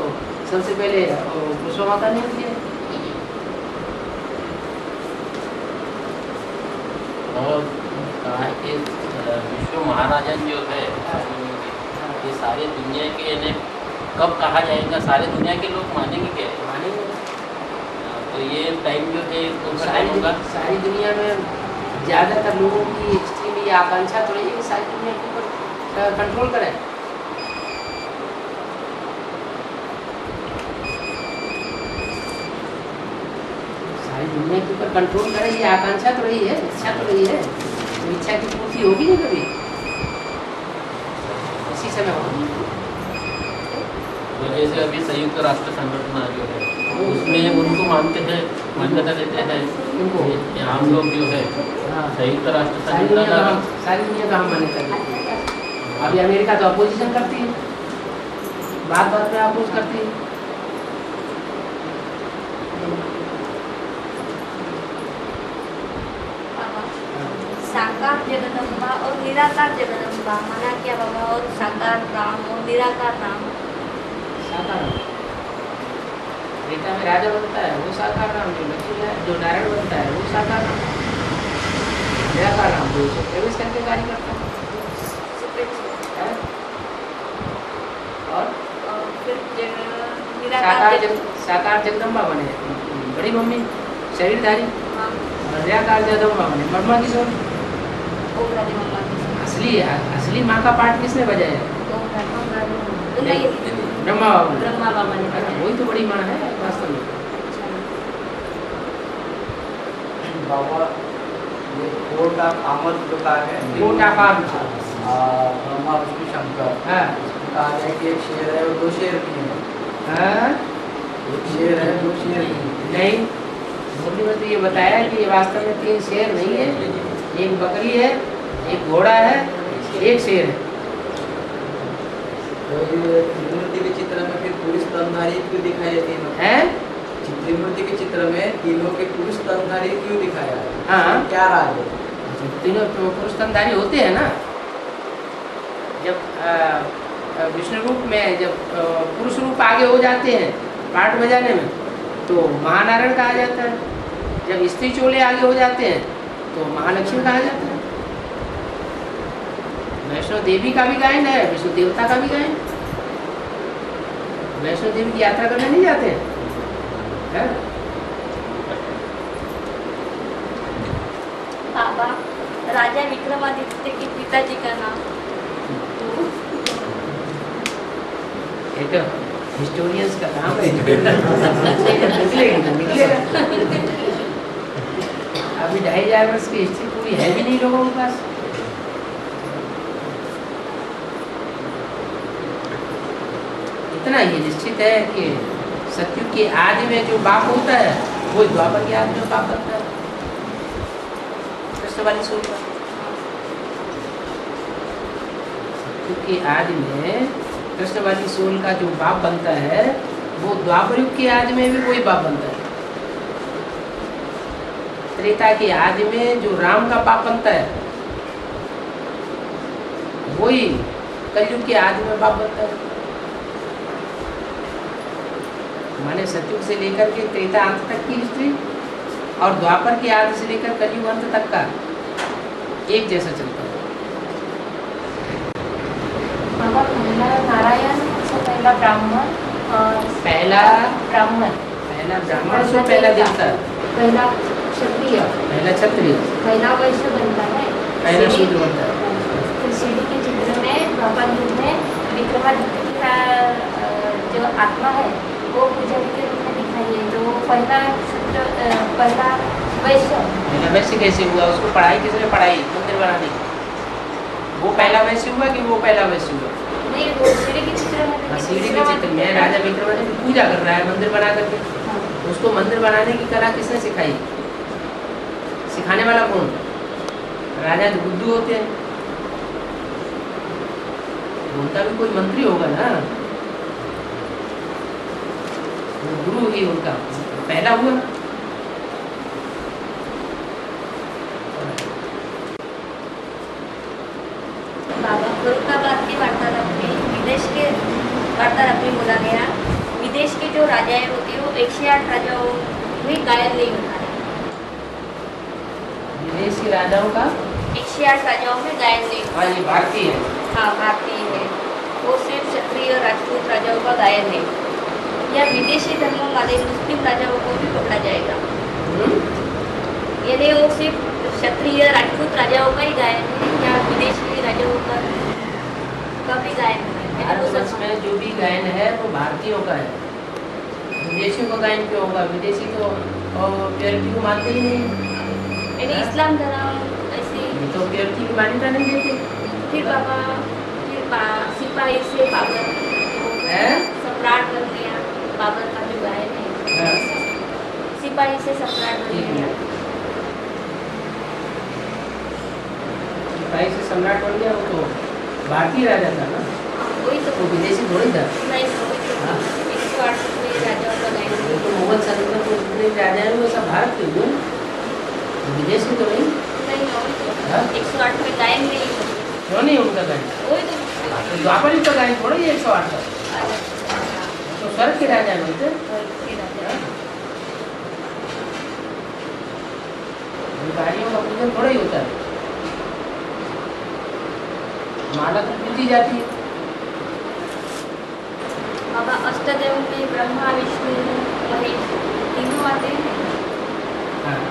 सबसे पहले विश्व माता ने किया। और कहा कि विश्व महाराजन जो है ये सारे दुनिया के इन्हें कब कहा जाएगा, सारे दुनिया के लोग मानेंगे क्या? मानेंगे तो ये टाइम जो है कौन सा टाइम होगा? सारी दुनिया में ज़्यादातर लोगों की एक्सट्रीम ये आकांक्षा तो रही है कि सारी दुनिया के ऊपर कंट्रोल करें। सारी दुनिया के ऊपर कंट्रोल करें, ये आकांक्षा तो रही है, इच्छा तो रही है, तो इच्छा की पूर्ति होगी नहीं कभी, इसी समय होगी। तो जैसे अभी संयुक्त राष्ट्र संगठन जो है उसमें उनको मानते हैं, मान्यता देते हैं उनको कि हम लोग जो है हाँ, संयुक्त राष्ट्र सारी दुनिया का संगठन सारी दुनिया का हम मान्यता देते हैं। अभी अमेरिका तो अपोजिशन करती है, बात बात में अपोज करती है। साकार जगदम्बा और निराकार जगदम्बा माना क्या बाबा? और साकार राम और निराकार राम, साकार त्रेता में राजा बनता है वो साकार नाम, जो लक्ष्मी जो नारायण बनता है वो साकार नाम, निराकार नाम जो उसे प्रवेश करके कार्य करता है। और साकार जगदम्बा बने, बड़ी मम्मी शरीरधारी, और निराकार जगदम्बा बने ब्रह्मा की सोच। असली माँ का पाठ किसने बजाया? ब्रह्मा बाबा ने। वही तो बड़ी माँ है वास्तव में। बाबा ये कोट ऑफ आमद जो कहा है, coat of arms. Brahma Vishnu Shankar, हाँ कहा है कि एक शेर है और दो शेर भी है। हाँ एक शेर है दो शेर भी है। नहीं, मुरली में तो ये बताया कि ये वास्तव में 3 शेर नहीं है, एक बकरी है, एक घोड़ा है, एक शेर है। तो ये त्रिमूर्ति के चित्र में फिर पुरुष स्तनधारी क्यों दिखाई देती है? त्रिमूर्ति के चित्र में तीनों के पुरुष स्तनधारी क्यों दिखाया है? हाँ क्या राज है? तीनों पुरुष स्तनधारी होते हैं ना। जब विष्णु रूप में जब पुरुष रूप आगे हो जाते हैं पाठ बजाने में तो महानारायण कहा जाता है, जब स्त्री चोले आगे हो जाते हैं तो महालक्ष्मी कहा जाता है। वैष्णो देवी का भी गायन है, विष्णु देवता का भी गायन। वैष्णो देवी की यात्रा करने नहीं जाते हैं? बाबा, राजा विक्रमादित्य के पिताजी का नाम? एक हिस्टोरियंस का नाम है। निकलेगा। अभी 2500 वर्ष की हिस्ट्री पूरी है भी नहीं लोगों के पास। इतना ये निश्चित है कि सतयुग के आदि में जो बाप होता है वो द्वापर के आदि में बाप बनता है। कृष्ण वाली सोच सतयुग के आदि में कृष्ण वाली सोल का जो बाप बनता है वो द्वापर युग के आदि में भी वही बाप बनता है। त्रेता के आदि में जो राम का बाप बनता है वही कलयुग के आदि में बाप बनता है। माने सतयुग से लेकर के त्रेता अंत तक की हिस्ट्री और द्वापर के आदि से लेकर कलयुग अंत तक का एक जैसा चलता है। बाबा, पहला नारायण से पहला ब्राह्मण और पहला ब्राह्मण, सो पहला देवता, पहला क्षत्रिय, पहला क्षत्रिय, पहला वैश्य बनता है, पहला शूद्र बनता है। फिर सीढ़ी के चित्र में द्वापर युग में विक्रमादित्य का जो आत्मा है वो पुजारी के रूप में दिखाई है। तो पहला वैश्य, पहला वैश्य कैसे हुआ? उसको पढ़ाई किसने पढ़ाई मंदिर बनाने की? वो पहला वैश्य हुआ कि वो पहला वैश्य हुआ? नहीं, वो सीढ़ी के चित्र में। सीढ़ी के चित्र में राजा विक्रमादित्य पूजा कर रहा है मंदिर बना करके। उसको मंदिर बनाने की कला किसने सिखाई? सिखाने वाला कौन? राजा जो बुद्धू होते हैं, उनका भी कोई मंत्री होगा ना, वो गुरु ही उनका पहला हुआ। बाबा, फरुखाबाद की वार्तालाप में बोला गया विदेश के जो राजाएं होती है वो 108 राजाओं में गायन नहीं होता है। विदेशी राजाओं का 108 राजाओं में गायन नहीं होता। हाँ, ये भारतीय है। हाँ, भारतीय है। वो सिर्फ क्षत्रिय राजपूत राजाओं का गायन है। या विदेशी धर्म वाले मुस्लिम राजाओं को भी पकड़ा जाएगा? यानी वो सिर्फ क्षत्रिय राजपूत राजाओं का ही गायन है या विदेशी राजाओं का भी गायन है? भारत में जो भी गायन है वो भारतीयों का है। विदेशियों का गायन क्यों होगा? विदेशी तो प्योरिटी को मानते ही नहीं। यानी इस्लाम धर्म ऐसे तो प्योरिटी की मान्यता नहीं देते। फिर बाबा, सिपाही से बाबर सम्राट बन गया। बाबर का जो गायन है सिपाही से सम्राट बन गया। सिपाही से सम्राट बन गया, वो तो भारतीय राजा था ना, वही तो वो विदेशी थोड़ी था। नहीं, 108 राजाओं का गायन वो तो मुगल सल्तनत में जितने राजा हैं वो सब भारत के हुए, विदेशी तो नहीं। नहीं, 108 में गायन नहीं है। क्यों नहीं उनका गायन? वही तो द्वापर युग का गायन थोड़ा ही 108 का, तो स्वर्ग के राजा नहीं थे। पूजन थोड़ा ही होता है, माला तो पूजी जाती है। बाबा अष्टदेव में ब्रह्मा विष्णु महेश तीनों आते हैं। हाँ,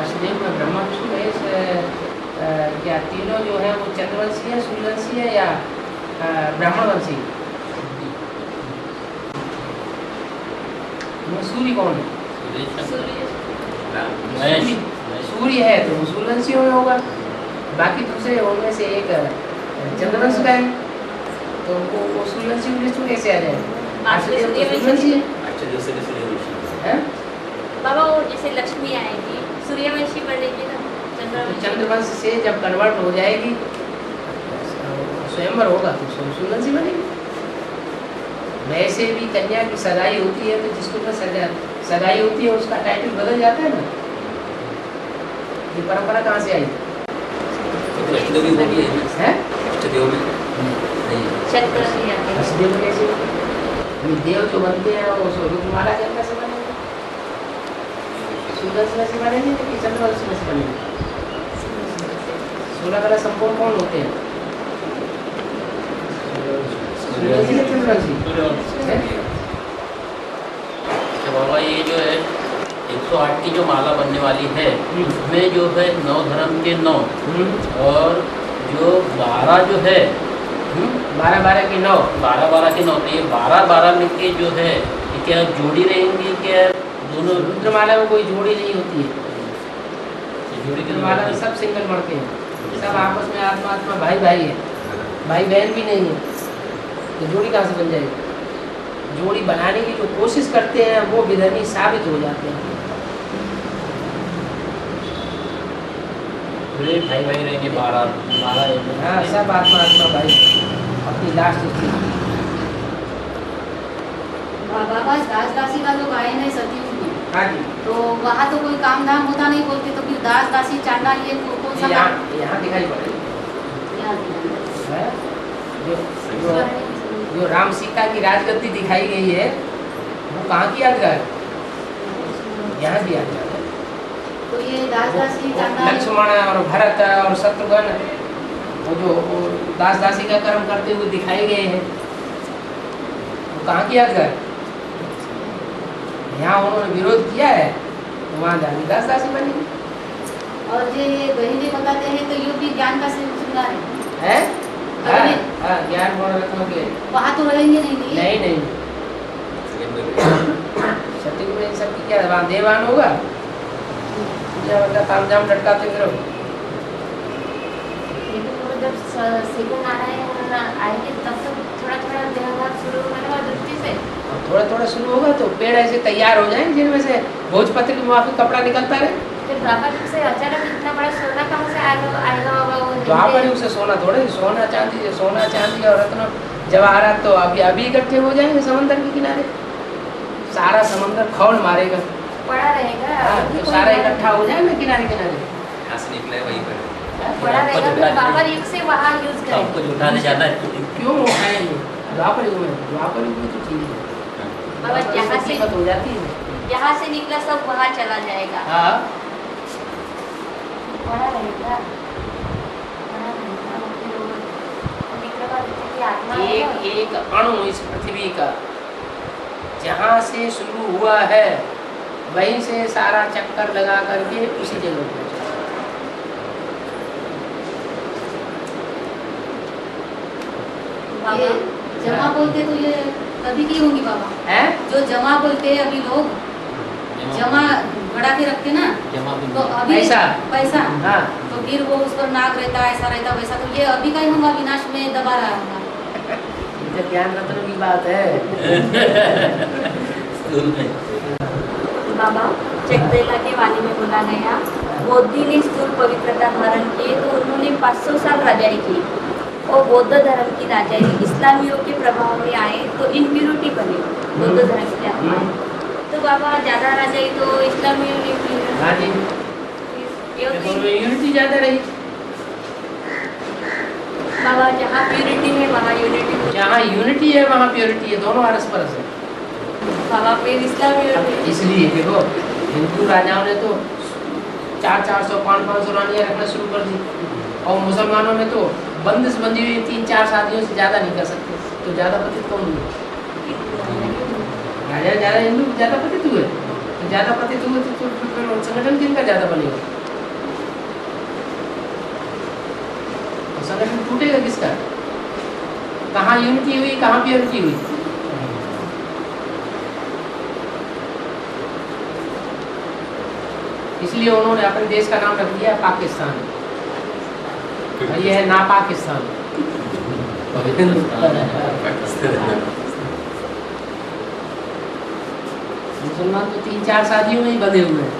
अष्टदेव में ब्रह्मा विष्णु महेश क्या तीनों जो है वो चंद्रवंशी है, सूर्यवंशी है या ब्राह्मणवंशी? सूर्य कौन है? सूर्य है तो सूर्यवंशियों में होगा, बाकी दूसरे उनमें से एक चंद्रवंश का है, तो वो सूर्यवंशी विष्णु कैसे आ जाए? सूर्यवंशी है। बाबा वो जैसे लक्ष्मी आएगी सूर्यवंशी बनेगी ना, चंद्रवंश से जब कन्वर्ट हो जाएगी स्वयंवर होगा तो सूर्यवंशी बनेगी। वैसे भी कन्या की सगाई होती है तो जिसको तो सगाई होती है उसका टाइटल बदल जाता है ना। ये परंपरा कहाँ से आई है? अष्टदेव कैसे? देव जो बनते हैं वो सूर्यकुमारा जन्म से बनेंगे, सूर्यवंश में से बनेंगे कि चंद्रवंश में से बनेंगे? 16 कला संपूर्ण कौन होते हैं? सूर्यवंशी या चंद्रवंशी? तो बाबा ये जो है 108 की जो माला बनने वाली है उसमें जो है 9 धर्म के 9 और जो 12 जो है 12 के 9 12 के 9, तो ये 12 में के जो है ये क्या जोड़ी रहेंगी क्या दोनों? रुद्रमाला में कोई जोड़ी नहीं होती है, जोड़ी की रुद्रमाला में सब सिंगल मड़के हैं, सब आपस में आत्मा आत्मा भाई भाई है, भाई बहन भी नहीं है, तो जोड़ी कहाँ से बन जाएगी? जोड़ी बनाने की जो कोशिश करते हैं वो विधर्मी साबित हो जाते हैं। भाई भाई रहेंगे 12 हाँ, सब आत्मा आत्मा भाई अपनी लास्ट स्थिति। बाबा दास दासी का जो गायन है सतयुग में, हाँ जी, तो वहाँ तो कोई काम धाम होता नहीं बोलते, तो फिर दास दासी चांडा ये कौन सा यहाँ दिखाई पड़ेगी। है? जो राम सीता की राजगद्दी दिखाई गई है वो कहाँ की यादगार है? यहाँ भी यादगार है। तो ये दास दासी चांडा लक्ष्मण और भरत और शत्रुघ्न वो जो दास दासी का कर्म करते हुए दिखाए गए हैं वो कहाँ की यादगार? यहाँ उन्होंने विरोध किया है तो वहाँ जाके दास दासी बनेगी। और जो ये बहने बताते हैं तो ये भी ज्ञान का श्रृंगार है। हाँ, हाँ, ज्ञान गुण रत्नों के वहाँ तो रहेंगे नहीं नहीं सत्युग में सबकी क्या वहाँ देवान होगा या मतलब तामझाम लटकाते फिरो। जब सेकंड नारायण आएंगे तब तो थोड़ा थोड़ा देहभाव शुरू होने वाला दृष्टि से थोड़ा थोड़ा शुरू होगा तो पेड़ ऐसे तैयार हो जाएंगे जिनमें से भोजपत्र के मुआफिक कपड़ा निकलता रहे। फिर द्वापर युग से अचानक इतना बड़ा सोना कहाँ से आएगा बाबा? वो द्वापर युग से सोना थोड़े, सोना चांदी और रत्न जवाहरात तो अभी इकट्ठे हो जाएंगे समंदर के किनारे, सारा समंदर खौल मारेगा, पड़ा रहेगा। हाँ, तो सारा इकट्ठा हो जाएगा किनारे किनारे, यहाँ से निकले वहीं पर पड़ा रहेगा। फिर द्वापर युग से वहाँ यूज करेंगे। आपको उठाने जाना है क्यों उठाएंगे? द्वापर युग में तो ठीक है बाबा यहाँ से हो जाती है, यहाँ से निकला सब वहाँ चला जाएगा। हाँ पड़ा रहेगा, पड़ा रहेगा। फिर वो निकलने बाद की आत्मा एक एक अणु इस पृथ्वी का जहाँ से शुरू हुआ है वहीं से सारा चक्कर लगा करके उसी जगह पहुंचा। ये जमा बोलते तो ये कभी की होंगी बाबा है? जो जमा बोलते हैं अभी लोग जमा बढ़ा के रखते ना, तो अभी पैसा हाँ तो फिर वो उस पर नाग रहता ऐसा रहता वैसा, तो ये अभी का ही होगा, विनाश में दबा रहा होगा। ये ज्ञान रत्न की बात है। बाबा चकदेला के वाणी में बोला गया, बौद्धि ने स्थूल पवित्रता धारण की तो उन्होंने 500 साल राजाई की और बौद्ध धर्म की राजाई इस्लामियों के प्रभाव में आए तो इम्प्यूरिटी बने बौद्ध धर्म के आत्मा। तो बाबा ज्यादा राजाई तो इस्लामियों ने की। हाँ जी, यूनिटी ज्यादा रही। बाबा जहाँ प्यूरिटी है वहाँ यूनिटी, जहाँ यूनिटी है वहाँ प्योरिटी है, दोनों परस्पर है। बाबा फिर इस्लामियों ने इसलिए देखो हिंदू राजाओं ने तो 400 500 रानियाँ रखना शुरू कर दी। और मुसलमानों में तो बंदिश बंदी हुई 3-4 शादियों से ज़्यादा नहीं कर सकते, तो ज़्यादा पतित कौन हुए? राजा ज़्यादा हिंदू ज़्यादा पतित हुए, तो ज़्यादा पतित हुए तो फिर संगठन किनका ज़्यादा बनेगा? तो संगठन टूटेगा किसका? कहाँ यूनिटी हुई, कहाँ प्योरिटी हुई? इसलिए उन्होंने अपने देश का नाम रख दिया पाकिस्तान, और ये है ना पाकिस्तान। मुसलमान तो 3-4 शादियों में ही बंधे हुए हैं,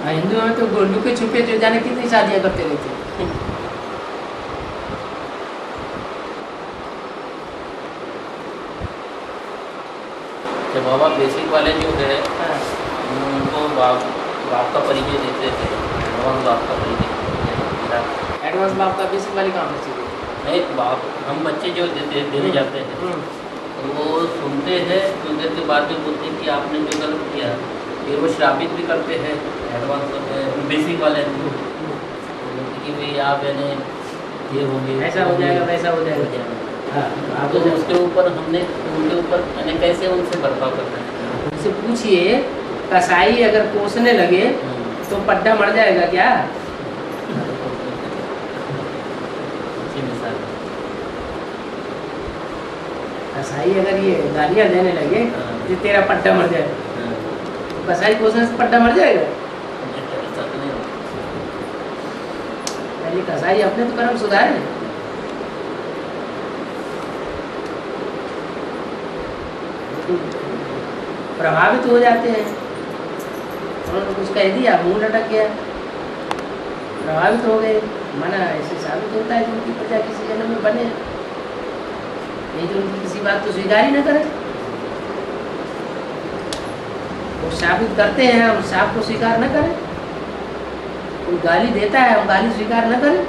और हिंदुओं में तो लुके छुपे जो जाने कितनी शादियां करते रहते हैं। तो बाबा बेसिक वाले जो है उनको बाप का परिचय देते थे, एडवांस बाप का परिचय देते। एडवांस बाप का बेसिक वाले काम है चाहिए नहीं, बाप हम बच्चे जो देने जाते हैं तो वो सुनते हैं, कुछ देर के बाद में बोलते हैं कि आपने जो गलत किया, फिर वो श्रापित भी करते हैं एडवांस बेसिक वाले कि भाई आप यानी ये होंगे, ऐसा हो जाएगा, वैसा हो जाएगा। हाँ, आप तो उसके ऊपर हमने उनके ऊपर यानी कैसे उनसे बर्ताव करते हैं। उनसे पूछिए, कसाई अगर कोसने लगे तो पड्डा मर जाएगा क्या? अच्छी मिसाल है। कसाई अगर ये गालियाँ देने लगे तो तेरा पड्डा मर जाएगा, तो कसाई कोसने से पड्डा मर जाएगा? ऐसा तो नहीं होता। पहले कसाई अपने तो कर्म सुधारे। प्रभावित हो जाते हैं, उन्होंने कुछ कह दिया, मुंह लटक गया, प्रभावित हो गए। माना ऐसे साबित होता है कि उनकी प्रजा किसी जन्म में बने, नहीं तो उनकी किसी बात को स्वीकार ही न करें। वो साबित करते हैं, हम साफ को स्वीकार न करें। कोई गाली देता है, हम गाली स्वीकार न करें।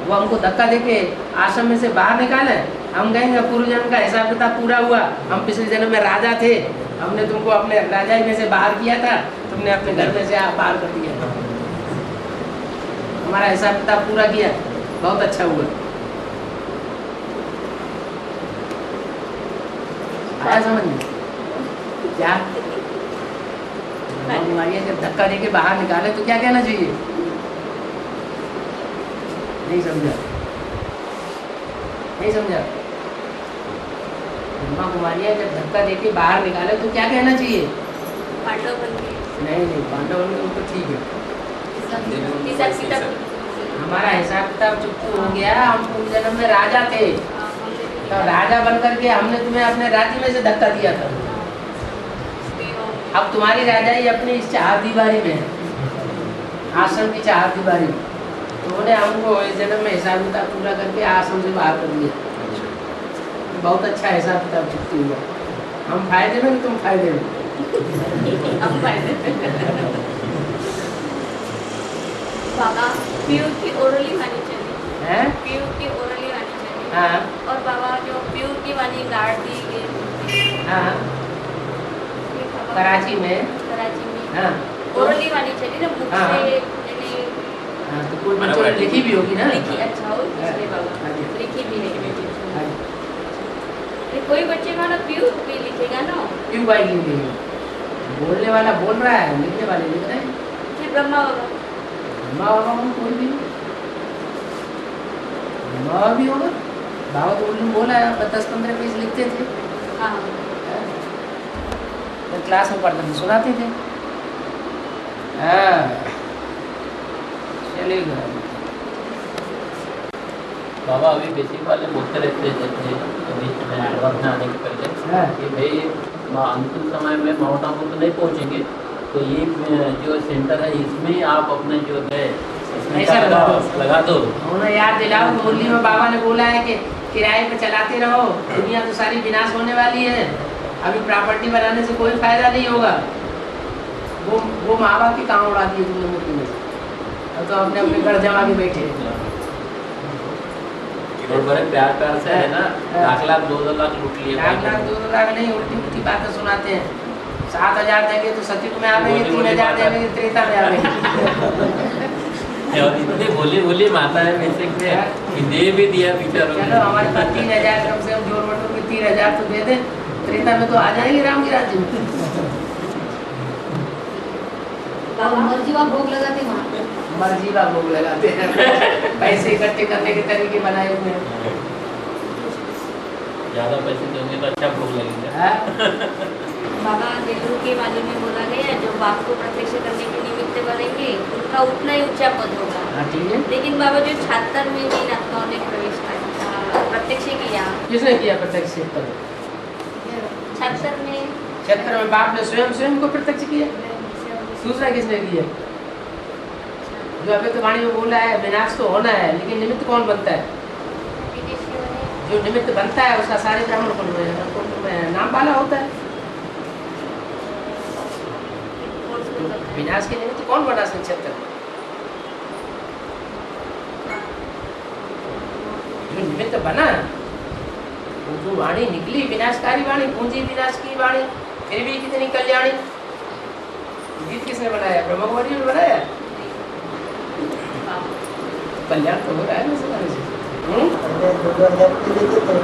वो हमको धक्का देके आश्रम में से बाहर निकाले, हम कहेंगे पूर्व जन्म का हिसाब किताब पूरा हुआ, हम पिछले जन्म में राजा थे, हमने तुमको अपने राजाई में से बाहर किया था, तुमने अपने घर में से बाहर कर दिया, हमारा हिसाब किताब पूरा किया, बहुत अच्छा हुआ। आया समझ में? क्या जब धक्का देके बाहर निकाले तो क्या कहना चाहिए? नहीं समझा? नहीं समझा? ब्रह्मा कुमारियाँ जब धक्का देके बाहर निकाले तो क्या कहना चाहिए? पांडव बन गए। नहीं, पांडव बन गए तो ठीक है, हिसाब किताब हमारा हिसाब किताब चुप्पू हो गया, हम पूर्व जन्म में राजा थे, तो राजा बन करके हमने तुम्हें अपने राज्य में से धक्का दिया था। अब तुम्हारी राजाई अपनी इस चार दीवारी में है, आश्रम की चार दीवारी में, तो उन्होंने हमको इस जन्म में हिसाब किताब पूरा करके आश्रम से बाहर कर दिया। बहुत अच्छा हिसाब किताब चुकती हुआ, हम फायदे में, तुम फायदे में। हम फायदे बाबा पीयू की ओरली वाणी चली हैं? पीयू की ओरली वाणी चली। हाँ और बाबा जो पीयू की वाणी गाड़ दी गई। हाँ, कराची में। कराची में हाँ ओरली वाणी चली ना, बुक हाँ। से यानी हाँ, तो कोई बच्चों ने लिखी भी होगी ना? लिखी। अच्छा हो इसलिए बाबा हाँ जी। लिखी भी है। हाँ जी। कोई बच्चे का ना पीयू भी लिखेगा ना, क्यों भाई लिख रही है? बोलने वाला बोल रहा है, लिखने वाले लिख रहे हैं। फिर ब्रह्मा बाबा माँ बाबा में कोई भी माँ बाबा भी होगा। बाबा तो उल्लू बोला है, 10-15 पेज लिखते थे, हाँ तो क्लास में पढ़ते थे, सुनाते थे। हाँ चलेगा। बाबा अभी बेसिक वाले बोलते रहते थे अभी एडवांस में आने के पहले कि भाई अंतिम समय में माउंट आबू तो नहीं पहुँचेंगे, तो ये जो सेंटर है इसमें आप अपने जो है ऐसा लगा दो। उन्हें याद दिलाओ, मुरली में बाबा ने बोला है कि किराए पे चलाते रहो, दुनिया तो सारी विनाश होने वाली है, अभी प्रॉपर्टी बनाने से कोई फायदा नहीं होगा। वो माँ बाप की काम उड़ा दिए तुमने मुरली में, अब तो अपने अपने घर जमा के बैठे। और बड़े प्यार प्यार से है ना, 1 लाख 2 लाख लूट लिए। 1 लाख 2 लाख नहीं, उल्टी उल्टी बातें सुनाते हैं। 7,000 देंगे तो सतयुग में आवेंगे, 3,000 देंगे तो त्रेता में आवेंगे। और इतने भोली भोली माता है वैसे कि दे भी दिया बेचारों को। चलो हमारे पास 3,000 कम से कम जोड़ बटो के 3,000 तो दे दे, त्रेता में तो आ जाएंगे राम की राज्य में। और मर्जीवा भोग लगाते वहाँ पे। मर्जीवा भोग लगाते हैं, पैसे इकट्ठे करने के तरीके बनाए हुए हैं। ज्यादा पैसे दोगे तो अच्छा भोग लगेगा। हाँ? बाबा नेहरू के बारे में बोला गया है, जो बाप को प्रत्यक्ष करने के निमित्त बनेंगे उनका उतना ही ऊंचा पद होगा। हाँ, ठीक है। लेकिन बाबा जो 76 में तीन आत्माओं ने प्रवेश प्रत्यक्ष किया, किसने किया प्रत्यक्ष? 76 में 76 में बाप ने स्वयं को प्रत्यक्ष किया। दूसरा किसने किया? जो अभी तो वाणी में बोला है विनाश तो होना है, लेकिन निमित्त कौन बनता है? जो निमित्त बनता है उसका सारे ब्राह्मण कुल में नाम वाला होता है। तो विनाश के निमित्त कौन बना? 76 जो निमित्त बना, वो जो वाणी निकली विनाशकारी वाणी, पूंजी विनाश की वाणी, फिर भी कितनी कल्याणी। गीत किसने बनाया? ब्रह्मकुमारी ने बनाया। कल्याण तो हो रहा है ना समाज से। पहले 2,000 रुपये देते थे,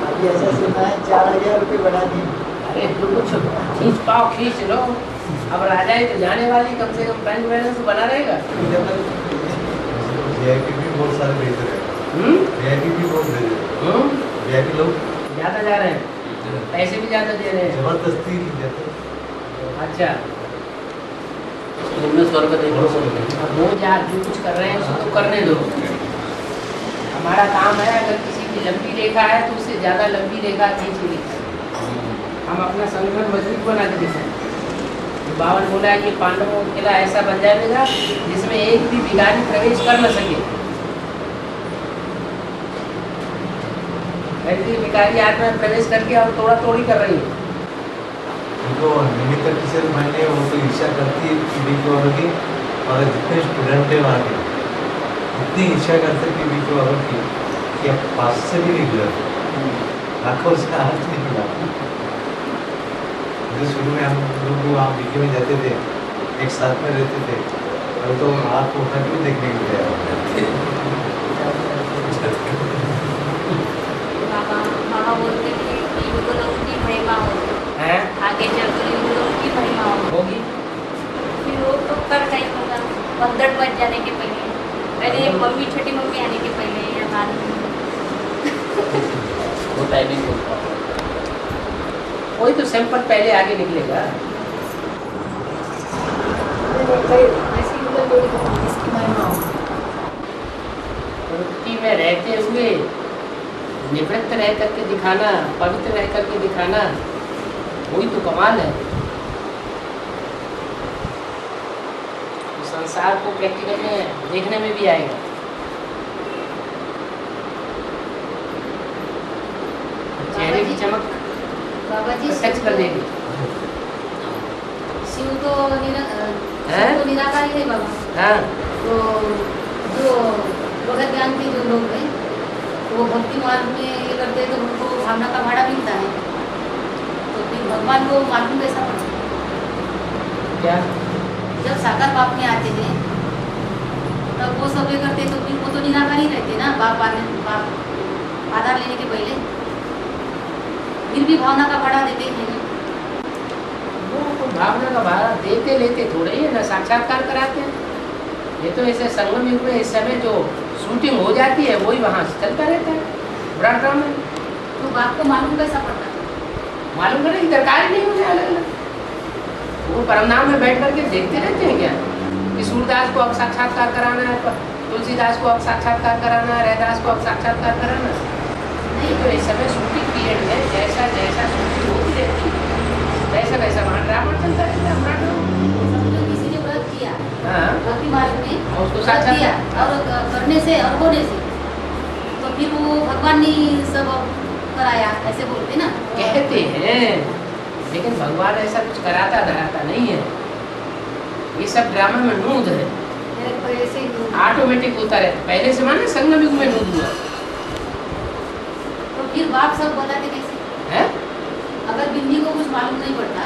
अभी ऐसा सुना है 4,000 रुपये बढ़ा दिए। अरे तो कुछ खींच पाओ, खींच लो। अब राजा ही तो जाने वाली, कम से कम बैंक बैलेंस तो बना रहेगा। VIP भी बहुत सारे भेज रहे हैं। VIP भी बहुत भेज रहे हैं। VIP लोग ज्यादा जा रहे हैं, पैसे भी ज्यादा दे रहे हैं। जबरदस्ती नहीं देते। अच्छा, तुमने स्वर्ग देखो। अब वो जा जो कुछ कर रहे हैं उसको तो करने दो। हमारा काम है अगर किसी की लंबी रेखा है तो उससे ज्यादा लंबी रेखा खींच ली, हम अपना संगठन मजबूत बना के दिखाएं। बावन बोला है कि पांडवों का किला ऐसा बन जाएगा जिसमें एक भी भिखारी प्रवेश कर न सके। ऐसी भिखारी आत्मा में प्रवेश करके और तोड़ा तोड़ी कर रही है। उनको निमित्त किसी मैंने वो तो ईर्ष्या करती है बीच वालों की, और जितने स्टूडेंट है वहाँ के इतनी ईर्ष्या करते कि बीच वालों की कि अब पास से भी नहीं गुजर, आंखों से हाथ नहीं मिला। जो शुरू में हम लोग वहाँ बीके में जाते थे, एक साथ में रहते थे, अब तो हाथ उठा क्यों देखने को गया। बाबा बोलते थे कि युगलोक की महिमा होगी, हैं? आगे चलकर युगलोक की महिमा होगी। फिर वो तो कर नहीं होगा, 15 बज जाने के पहले मम्मी छोटी मम्मी आने के पहले या बाद में। वो टाइमिंग होता है। वही तो सैंपल पहले आगे निकलेगा। ऐसी युगल इसकी महिमा हो। वृत्ति में रहते हुए निवृत्त रह करके दिखाना, पवित्र रह करके दिखाना, वही तो कमाल है। संसार को प्रैक्टिकल में देखने में भी आएगा। चेहरे की चमक बाबा जी प्रत्यक्ष कर देगी। शिव तो निराकारी है बाबा। हाँ, तो जो भगत ज्ञान के जो लोग हैं वो भक्ति मार्ग में ये करते हैं तो उनको भावना का भाड़ा मिलता है, तो फिर भगवान को मालूम कैसा पड़ता है? क्या? जब साकार बाप में आते हैं तब वो सब ये करते हैं तो फिर वो तो निराकारी रहते ना, बाप आधार लेने के पहले फिर भी भावना का भाड़ा देते हैं। वो भावना का भाड़ा देते लेते थोड़े ही है ना, साक्षात्कार कराते हैं। ये तो ऐसे संगम युग में इस समय जो शूटिंग हो जाती है वही वहाँ से चलता रहता है बड़ा ड्रामा। तो बाप को मालूम कैसा पड़ता है? मालूम करने की दरकार ही नहीं होने अलग अलग। वो परमधाम में बैठ करके देखते रहते हैं क्या कि सूरदास को अब साक्षात्कार कराना है, तुलसीदास को अब साक्षात्कार कराना है, रैदास को अब साक्षात्कार कराना है। नहीं, तो इस समय शूटिंग पीरियड में जैसा जैसा शूटिंग होती रहती है वैसा वैसा वहाँ ड्रामा चलता रहता है। समझो किसी ने व्रत किया हाँ, भक्ति मार्ग में, उसको व्रत साक्षात किया और करने से और होने से तो फिर वो भगवान ने सब कराया ऐसे बोलते ना। कहते हैं, लेकिन भगवान ऐसा कुछ कराता धराता नहीं है। ये सब ड्रामा में नूद है, ऐसे ही ऑटोमेटिक होता रहता। पहले से माने संगम युग में नूद हुआ तो फिर बाप सब बताते कैसे? है। अगर बिंदी को कुछ मालूम नहीं पड़ता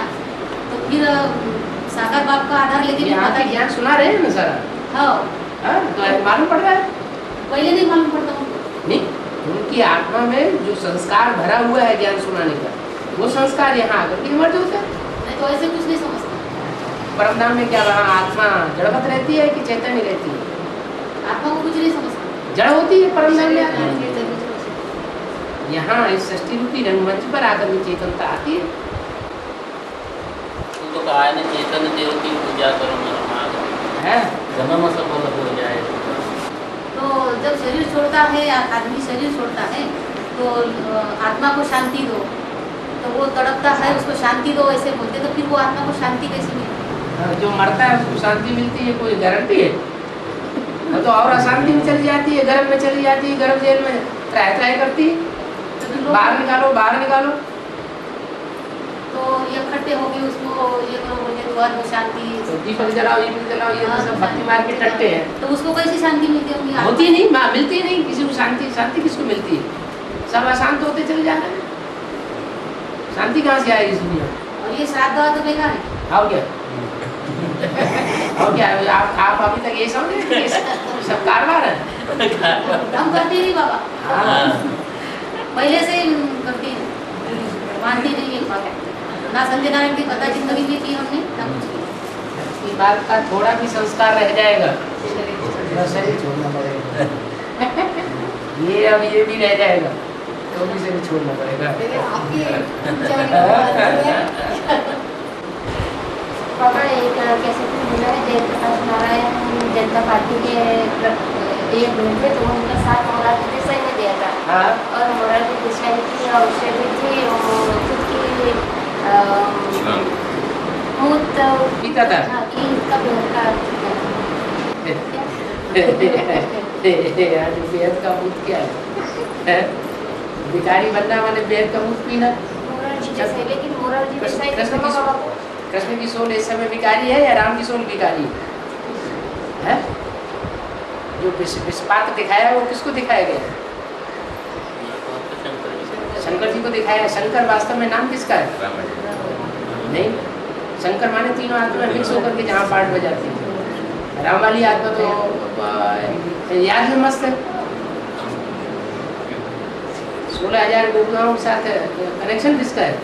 तो फिर सागर बाप का आधार लेके भी यहाँ पता के ज्ञान सुना रहे हैं ना सारा? हाँ हाँ, तो मालूम पड़ रहा है? पहले नहीं मालूम पड़ता उनको। नहीं, उनकी आत्मा में जो संस्कार भरा हुआ है ज्ञान सुनाने का, वो संस्कार यहाँ आकर के इमर्ज होता है। नहीं तो ऐसे कुछ नहीं समझता। परमधाम में क्या वहाँ आत्मा जड़वत रहती है कि चैतन्य रहती है? आत्मा को कुछ नहीं समझता। जड़ होती है परमधाम में। हाँ, ये जरूर समझता। यहाँ इस सृष्टि रूपी रंगमंच पर आकर भी चेतनता आती है। तो कहा है ना, चेतन देव की पूजा करो महाराज, है जन्म सफल हो जाए। तो जब शरीर छोड़ता है, आदमी शरीर छोड़ता है, तो आत्मा को शांति दो, तो वो तड़पता है, उसको शांति दो ऐसे बोलते, तो फिर वो आत्मा को शांति कैसे मिलेगी? जो मरता है उसको शांति मिलती है, कोई गारंटी है? तो और अशांति में चली जाती है, गर्भ में चली जाती है, गर्भ जेल में त्राय त्राय करती है, तो फिर लोग- बाहर निकालो बाहर निकालो। तो ये इकट्ठे हो गए, उसको ये करो बोलते तो आज वो शांति तो दीपक जलाओ, ये भी जलाओ, ये तो सब भक्ति मार के टट्टे हैं। तो उसको कैसे शांति मिलती होगी? होती नहीं, मिलती नहीं किसी को शांति। शांति किसको मिलती है? सब अशांत होते चले जा रहे हैं। शांति कहाँ से आएगी इस दुनिया में? और ये श्राद्ध हुआ तो बेकार है। आओ क्या और क्या आप अभी तक ये समझे कि ये सब कारवार है? हम करते नहीं बाबा, हाँ। पहले से ही करते हैं, मानते नहीं है बात। ना सत्यनारायण की कथा जिंदगी में की हमने, ना कुछ किया। इस बात का थोड़ा भी संस्कार रह जाएगा तो शरीर छोड़ना पड़ेगा। ये भी रह जाएगा तो भी शरीर छोड़ना पड़ेगा। बाबा एक कैसे तो मिला है जयप्रकाश नारायण जनता पार्टी के एक ग्रुप में, तो उनका साथ मोरारजी देसाई ने दिया था। हाँ। और मोरारजी देसाई की औषधि थी वो खुद की मूत पीता था। हाँ, की इसका बेहद का आज बेहद का मूत क्या है? भिखारी बनना माने बेहद का मूत पीना। मोरारजी देसाई, लेकिन मोरारजी देसाई कृष्ण बाबा की को कृष्ण की सोल इस समय भिखारी है या राम की सोल भिखारी है? जो विस्पात दिखाया वो किसको दिखाया गया? शंकर जी को दिखाया है। शंकर वास्तव में नाम किसका है? नहीं, शंकर माने तीनों आत्मा मिक्स होकर के जहाँ पार्ट बजाती है। राम वाली आत्मा तो याद में मस्त है। 16,000 गोपिकाओं के साथ कनेक्शन किसका है?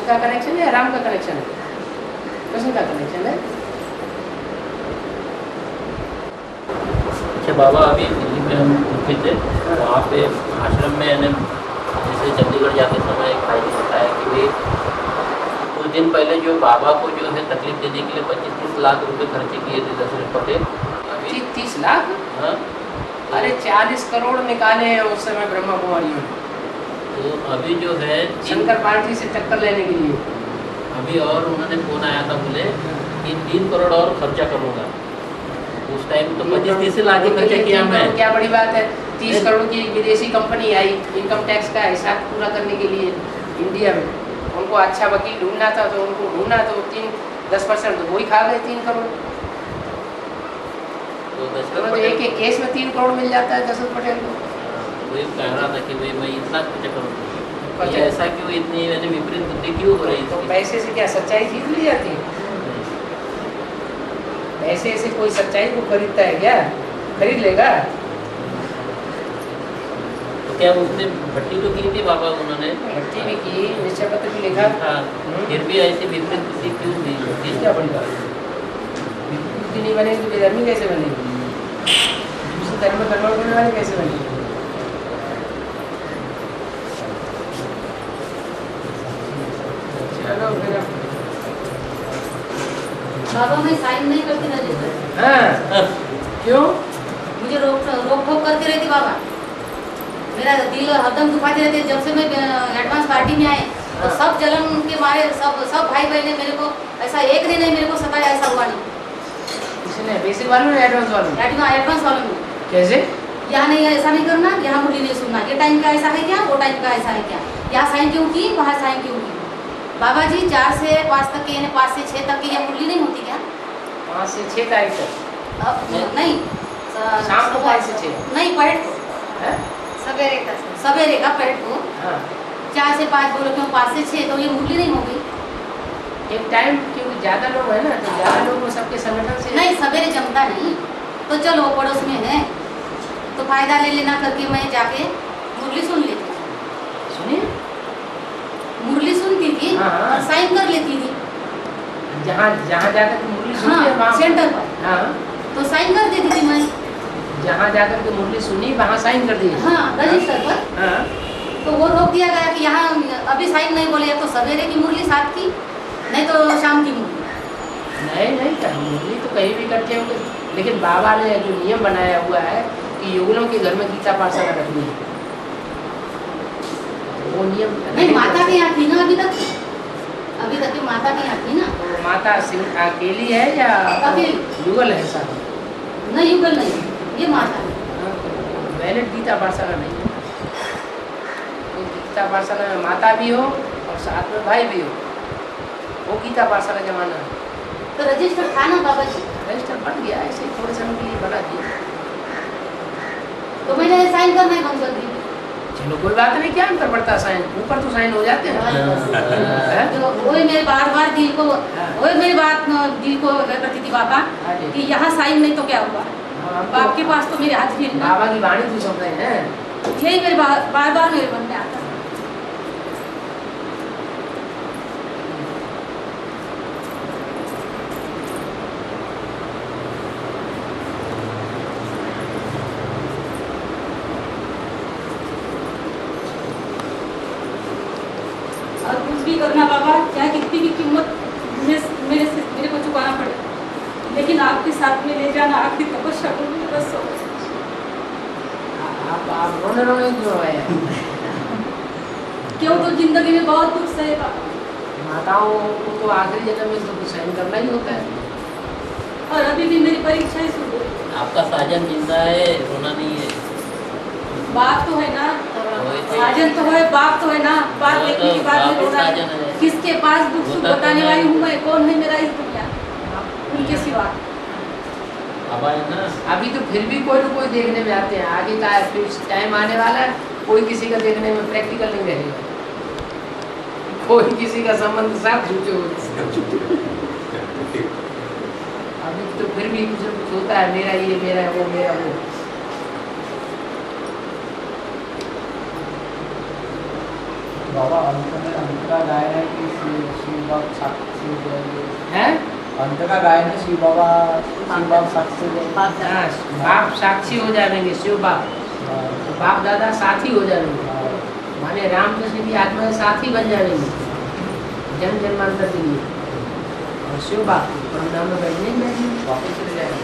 का कनेक्शन है, राम का कनेक्शन है, कृष्ण का कनेक्शन है। अच्छा बाबा, अभी दिल्ली में हम रुके थे, वहाँ पे आश्रम में जैसे चंडीगढ़ जाते समय एक भाई ने बताया कि भाई कुछ दिन पहले जो बाबा को जो है तकलीफ देने के लिए 25-30 लाख रुपए खर्चे किए थे दशरथ पटेल। अभी 30 लाख? हाँ। अरे 40 करोड़ निकाले हैं उस समय ब्रह्मा कुमारियों ने। तो अभी जो है शंकर पार्टी से टक्कर लेने के लिए अभी और उन्होंने फोन आया था, बोले कि 3 करोड़ और खर्चा करूँगा। उस टाइम तो 25-30 लाख ही खर्चा किया मैं। क्या बड़ी बात है? 30 करोड़ की एक विदेशी कंपनी आई इनकम टैक्स का हिसाब पूरा करने के लिए इंडिया में। उनको अच्छा वकील ढूंढना था, तो उनको ढूंढा तो 10% तो वही खा गए 3 करोड़। तो एक केस में 3 करोड़ मिल जाता है दशरथ पटेल को। वही कह रहा था कि भाई मैं इतना खर्चा करूँ, ऐसा क्यों, इतनी मैंने विपरीत बुद्धि क्यों हो रही? तो पैसे से क्या सच्चाई जीत ली जाती है? पैसे से कोई सच्चाई को खरीदता है क्या? खरीद लेगा? तो क्या उसने भट्टी तो की थी बाबा, उन्होंने भट्टी भी की, निश्चय पत्र भी लिखा था, फिर भी ऐसी विपरीत बुद्धि क्यों हुई? क्या बड़ी बात? बुद्धि नहीं बनेगी तो बेधर्मी कैसे बनेगी? दूसरे धर्म में कन्वर्ट करने वाले कैसे बनेगी? चलो फिर बाबा मैं साइन नहीं करती रजिस्टर, हाँ, क्यों? मुझे रोक ठोक करती रहती बाबा। मेरा दिल हरदम दुखाते रहते। जब से मैं एडवांस पार्टी में आए तो सब जलन के मारे सब भाई बहने मेरे को ऐसा एक दिन नहीं मेरे को सताया, ऐसा हुआ नहीं। इसने बेसिक वालों ने एडवांस वालों ने? एडवांस वालों में कैसे? यहाँ नहीं ऐसा नहीं करना, यहाँ मुरली नहीं सुनना, ये टाइम का ऐसा है क्या, वो टाइम का ऐसा है क्या, यहाँ साइन क्यों की, वहाँ साइन क्यों की। बाबा जी 4 से 5 तक की, यानी 5 से 6 तक की ये मुरली नहीं होती क्या? 5 से 6 तारीख तक? अब नहीं, शाम को 5 से 6? नहीं, पहट को, है? सवेरे का पहट को। हाँ। 4 से 5 बोलो क्यों, 5 से 6 तो ये मुरली नहीं होगी। एक टाइम क्योंकि ज्यादा लोग है ना, तो ज्यादा लोग को सबके संगठन से नहीं सवेरे जमता नहीं, तो चलो पड़ोस में है तो फायदा ले लेना करके मैं जाके मुरली सुन लेती थी। सुनिए, मुरली सुनती थी हाँ। और साइन कर लेती थी। जहाँ जहाँ जाकर के मुरली सुनी है हाँ वहाँ सेंटर पर हाँ, तो साइन कर देती थी मैं। जहाँ जाकर के मुरली सुनी वहाँ साइन कर दिए। हाँ रजिस्टर पर। हाँ, तो वो रोक दिया गया कि यहाँ अभी साइन नहीं बोले, या तो सवेरे की मुरली साथ की, नहीं तो शाम की मुरली। नहीं कहीं मुरली तो कहीं भी इकट्ठे होंगे, लेकिन बाबा ने जो नियम बनाया हुआ है कि युगलों के घर में गीता पाठशाला रखनी है, वो नियम नहीं माता के यहाँ थी ना अभी तक की माता के यहाँ थी ना। तो माता सिंह अकेली है या अकेली। युगल है साथ? नहीं युगल नहीं, ये माता है। वैलिड गीता पाठशाला नहीं है। तो गीता पाठशाला में माता भी हो और साथ में भाई भी हो, वो गीता पाठशाला जमाना है। तो रजिस्टर था ना बाबा जी, रजिस्टर बन गया, ऐसे ही थोड़े समय के लिए बना दिया। तो मैंने साइन करना ही बंद कर दी। चलो कोई बात नहीं, क्या अंतर पड़ता है, साइन ऊपर तो साइन हो जाते हैं। तो वही मेरे बार दिल को, वही मेरी बात दिल को करती थी बाबा कि यहाँ साइन नहीं तो क्या हुआ, आपके पास तो मेरे हाथ में बाबा की वाणी तो सुन रहे हैं, यही मेरे बार मेरे मन में आता। और कुछ भी करना बाबा, चाहे कितनी भी कीमत मेरे को चुकाना पड़े, लेकिन आपके साथ में ले जाना, आपकी तपस्या को बस हो। आप रोने क्यों आए? क्यों, तो जिंदगी में बहुत कुछ सहे पापा, माताओं को तो आखिरी जन्म में तो सहन करना ही होता है। और अभी भी मेरी परीक्षा ही शुरू हुई। आपका साजन जिंदा है, रोना नहीं है। बात तो है ना, वही तो। साजन तो है, बात तो है ना, बात वो देखने तो के बाद में बाप ही रोना है। साजन है। किसके पास दुख सुख वो तो बताने है। वाली हूँ मैं, कौन है मेरा इस दुनिया उनके सिवा। अब है ना, अभी तो फिर भी कोई न कोई देखने में आते हैं, आगे का फिर टाइम आने वाला है, कोई किसी का देखने में प्रैक्टिकल नहीं रहेगा, कोई किसी का संबंध साथ झूठे हो। अभी तो फिर भी कुछ न कुछ होता है, मेरा ये, मेरा वो, मेरा वो। बाबा अंत का गायन है कि शिव बाबा साक्षी हो जाएंगे? है अंत का गायन है शिव बाबा साक्षी हो जाएंगे? हाँ, बाप साक्षी हो जाएंगे, शिव बाप, तो बाप दादा साथी हो जाएंगे, माने रामकृष्ण की आत्मा के साथी बन जाएंगे जन्म जन्मांतर के लिए। और शिव बाप परमधाम में बैठने ही बैठेंगे। वापिस चले जाएंगे?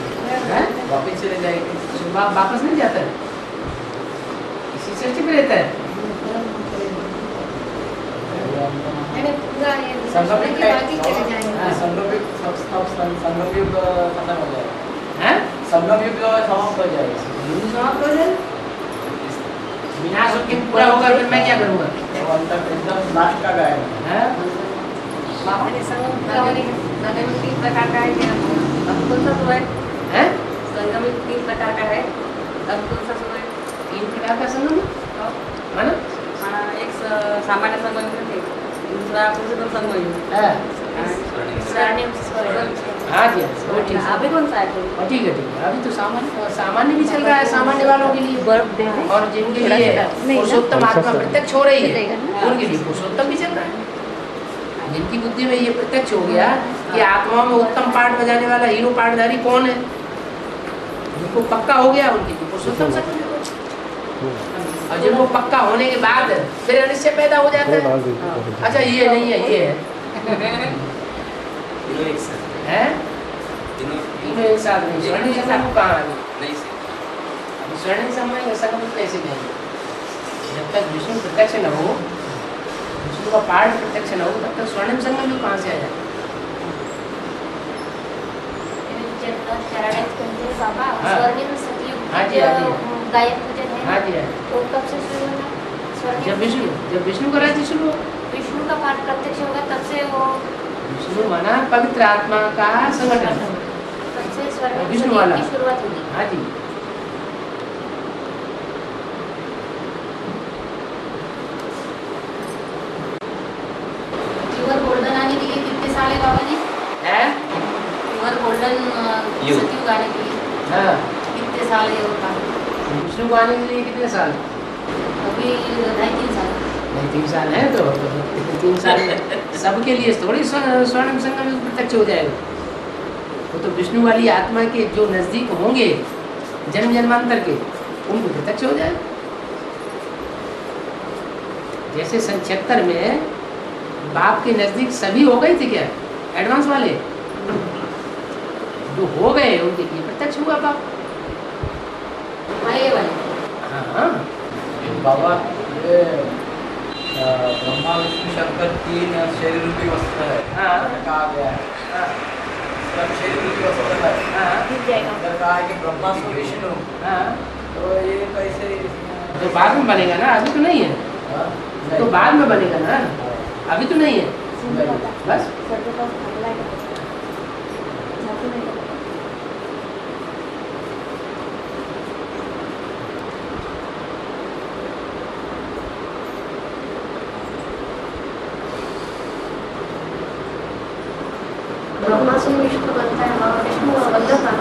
हैं? वापिस चले जाएंगे? शिव बाप वापस नहीं जाता है, इसी सृष्टि में रहता है। संगम युग खत्म हो जाएगा, हैं? संगम युग समाप्त हो जाएगा। युग समाप्त हो जाए, विनाश होके पूरा होगा, फिर मैं क्या करूँगा? तो अंत एकदम लास्ट का गायन है। हैं? संगम 3 प्रकार का है, अब कौन सा सुबह? हैं? संगम 3 प्रकार का है, अब कौन सा सुबह? 3 प्रकार का संगम माना? एक सामान्य संगम है, दूसरा पुरुषोत्तम संगम है, है? स्वर्णिम स्वर्गम। हाँ जी, वो ठीक है। अभी कौन सा है? ठीक है, अभी तो सामान्य भी चल रहा है, सामान्य वालों के लिए, और जिनके लिए पुरुषोत्तम आत्मा प्रत्यक्ष हो रही है उनके लिए पुरुषोत्तम भी चल रहा है। जिनकी बुद्धि में ये प्रत्यक्ष हो गया कि आत्माओं में उत्तम पाठ बजाने वाला हीरो पाठधारी कौन है, जिनको पक्का हो गया उनके लिए पुरुषोत्तम सब। और जब वो पक्का होने के बाद फिर अनिश्चय पैदा हो जाता है, अच्छा ये नहीं है, ये है, हैं? तीनों एक साथ नहीं, स्वर्णिम संगम कहाँ है? स्वर्णिम संगम कैसे जाएंगे? जब तक विष्णु प्रत्यक्ष न हो, विष्णु का पाठ प्रत्यक्ष न हो, तब तक स्वर्णिम संगम भी कहाँ से आ जाए? बाबा हाँ। स्वर्णिम सतयुग हाँ जी, हाँ जी। गायन पूजन है हाँ ना, जी, हाँ। तो कब से शुरू होना? जब विष्णु का राज्य शुरू हो, विष्णु का पाठ प्रत्यक्ष होगा तब से वो, विष्णु माना पवित्र आत्मा का संगठन, तब से स्वर्णिम विष्णु वाला। सतयुग की शुरुआत होगी। हाँ जी। जीवन गोल्डन आने के लिए कितने साल है बाबा जी है और गोल्डन युग। सतयुग आने के लिए हाँ कितने साल है और काम विष्णु को आने के लिए कितने साल? अभी 2.5-3 साल नहीं 3 साल है तो 3 साल सबके लिए थोड़ी स्वर्ण संगम में प्रत्यक्ष हो जाएगा। वो तो विष्णु वाली आत्मा के जो नजदीक होंगे जन्म जन्मांतर के उनको प्रत्यक्ष हो जाएगा। जैसे 76 में बाप के नजदीक सभी हो गए थे क्या एडवांस वाले, जो हो गए उनके लिए प्रत्यक्ष हुआ बाप। ये वाले हाँ बाबा ये ब्रह्मा विष्णु शंकर 3 शरीर रूपी वस्त्र है हाँ। कहा गया है हाँ सब शरीर रूपी वस्त्र है हाँ दिख जाएगा। अंदर कहा है कि ब्रह्मा सो विष्णु हाँ तो ये कैसे तो बाद में बनेगा ना, अभी तो नहीं है। हाँ? तो बाद में बनेगा ना, अभी तो नहीं है। बस सर्व का अगला है झापू नहीं करता। ब्रह्मा से विष्णु बनता है और विष्णु वल्लभ बनता है।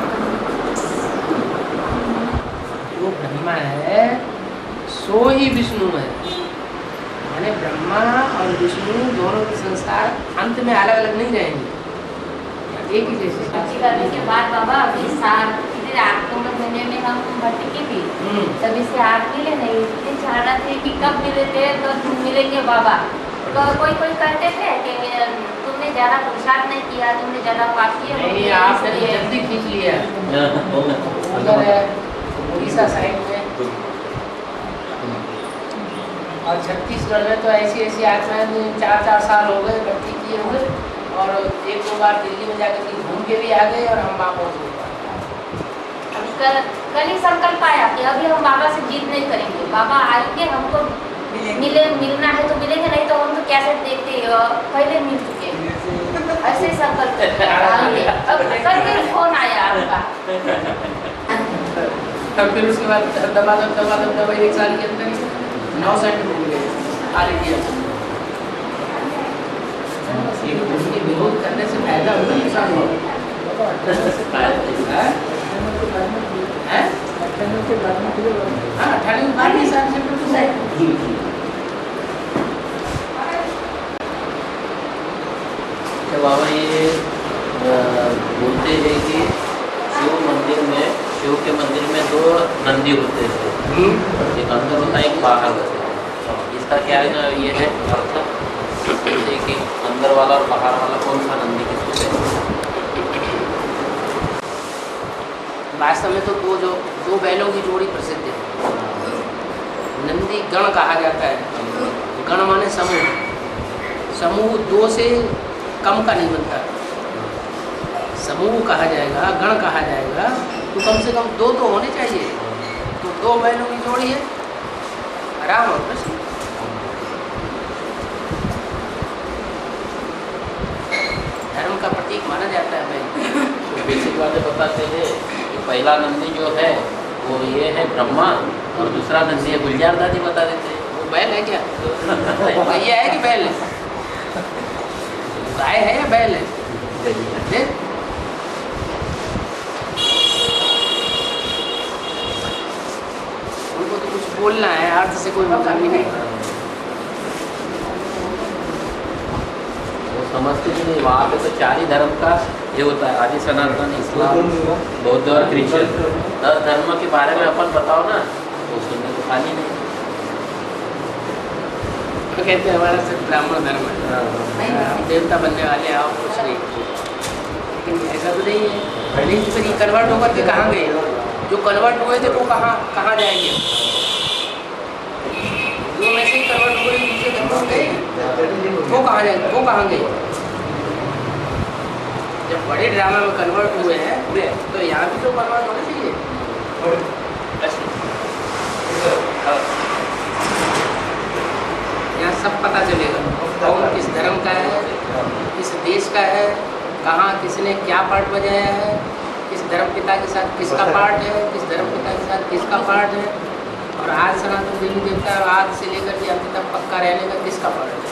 जो ब्रह्मा है सो ही विष्णु है। यानी ब्रह्मा और विष्णु दोनों के संस्कार अंत में अलग अलग नहीं रहेंगे, एक ही जैसे। अच्छी करने के बाद बाबा अभी सात इधर 8 महीने में हम भटकी थी तभी से 8 मिले नहीं, इतनी चाह रहे थे कि कब मिले थे तो मिलेंगे बाबा। तो कोई कोई कहते थे कि तुमने ज़्यादा पुरुषार्थ नहीं किया, तुमने ज़्यादा पाप किया। नहीं, आपने तो जल्दी खींच लिया। उधर है उड़ीसा साइड में और छत्तीसगढ़ में तो ऐसी ऐसी आत्माएं 4-4 साल हो गए भर्ती किए हुए, और 1-2 बार दिल्ली में जाकर के घूम के भी आ गए और हम वापस हो गए। कल ही संकल्प आया कि अभी हम बाबा से जीत नहीं करेंगे, बाबा आएंगे हमको मिलना है तो मिलेंगे, नहीं तो हम तो कैसे देखते पहले मिल चुके हैं। ऐसे ही संकल्प अब कल फिर फोन आया आपका। तब फिर उसके बाद दबा 1 साल के अंदर 9 सेंट मिल गए खाली किया। ये विरोध करने से फायदा होगा नुकसान होगा? हैं? हाँ 18 के बाद ही 7 सेंट तो है। तो बाबा ये बोलते हैं कि शिव के मंदिर में 2 नंदी होते हैं, एक अंदर होता है एक बाहर होता है। इसका क्या है ना, ये है अर्थ जैसे कि अंदर वाला और बाहर वाला कौन सा नंदी किसको कहते हैं? वास्तव में तो दो बैलों की जोड़ी प्रसिद्ध है। नंदी गण कहा जाता है। गण माने समूह, समूह 2 से कम का नहीं बनता। समूह कहा जाएगा, गण कहा जाएगा तो कम से कम 2 तो होने चाहिए। तो 2 बैलों की जोड़ी है राम और कृष्ण। धर्म का प्रतीक माना जाता है बैल। तो बेसिक बातें बताते हैं कि पहला नंदी जो है वो ये है ब्रह्मा, और दूसरा नंदी है गुलजार दादी बता देते हैं। वो बैल है क्या? भैया है कि बैल है? गाय है या बैल है? देख उनको तो कुछ बोलना है, अर्थ से कोई मतलब नहीं। वो समझते कि नहीं, वहाँ पे तो 4 ही धर्म का ये होता है, आदि सनातन, इस्लाम, बौद्ध और क्रिश्चियन। 10 धर्म के बारे में अपन बताओ ना तो सुनने को खाली नहीं। तो कहते हैं हमारा सिर्फ ब्राह्मण धर्म है, हम देवता बनने वाले हैं और कुछ नहीं। लेकिन ऐसा तो नहीं है। नहीं तो फिर ये कन्वर्ट होकर के कहाँ गए? जो कन्वर्ट हुए थे वो कहाँ जाएंगे? जो में से ही कन्वर्ट हुए दूसरे धर्म में गए, वो कहाँ जाएंगे? वो कहाँ गए? जब बड़े ड्रामा में कन्वर्ट हुए हैं तो यहाँ भी तो कन्वर्ट होना चाहिए। यहाँ सब पता चलेगा कौन किस धर्म का है, किस देश का है, कहाँ किसने क्या पार्ट बजाया है, किस धर्म पिता के साथ किसका पार्ट है, किस धर्म पिता के साथ किसका पार्ट है, और आज सनातन देवी देवता आज से लेकर के अंत तक पक्का रहने का किसका पार्ट है।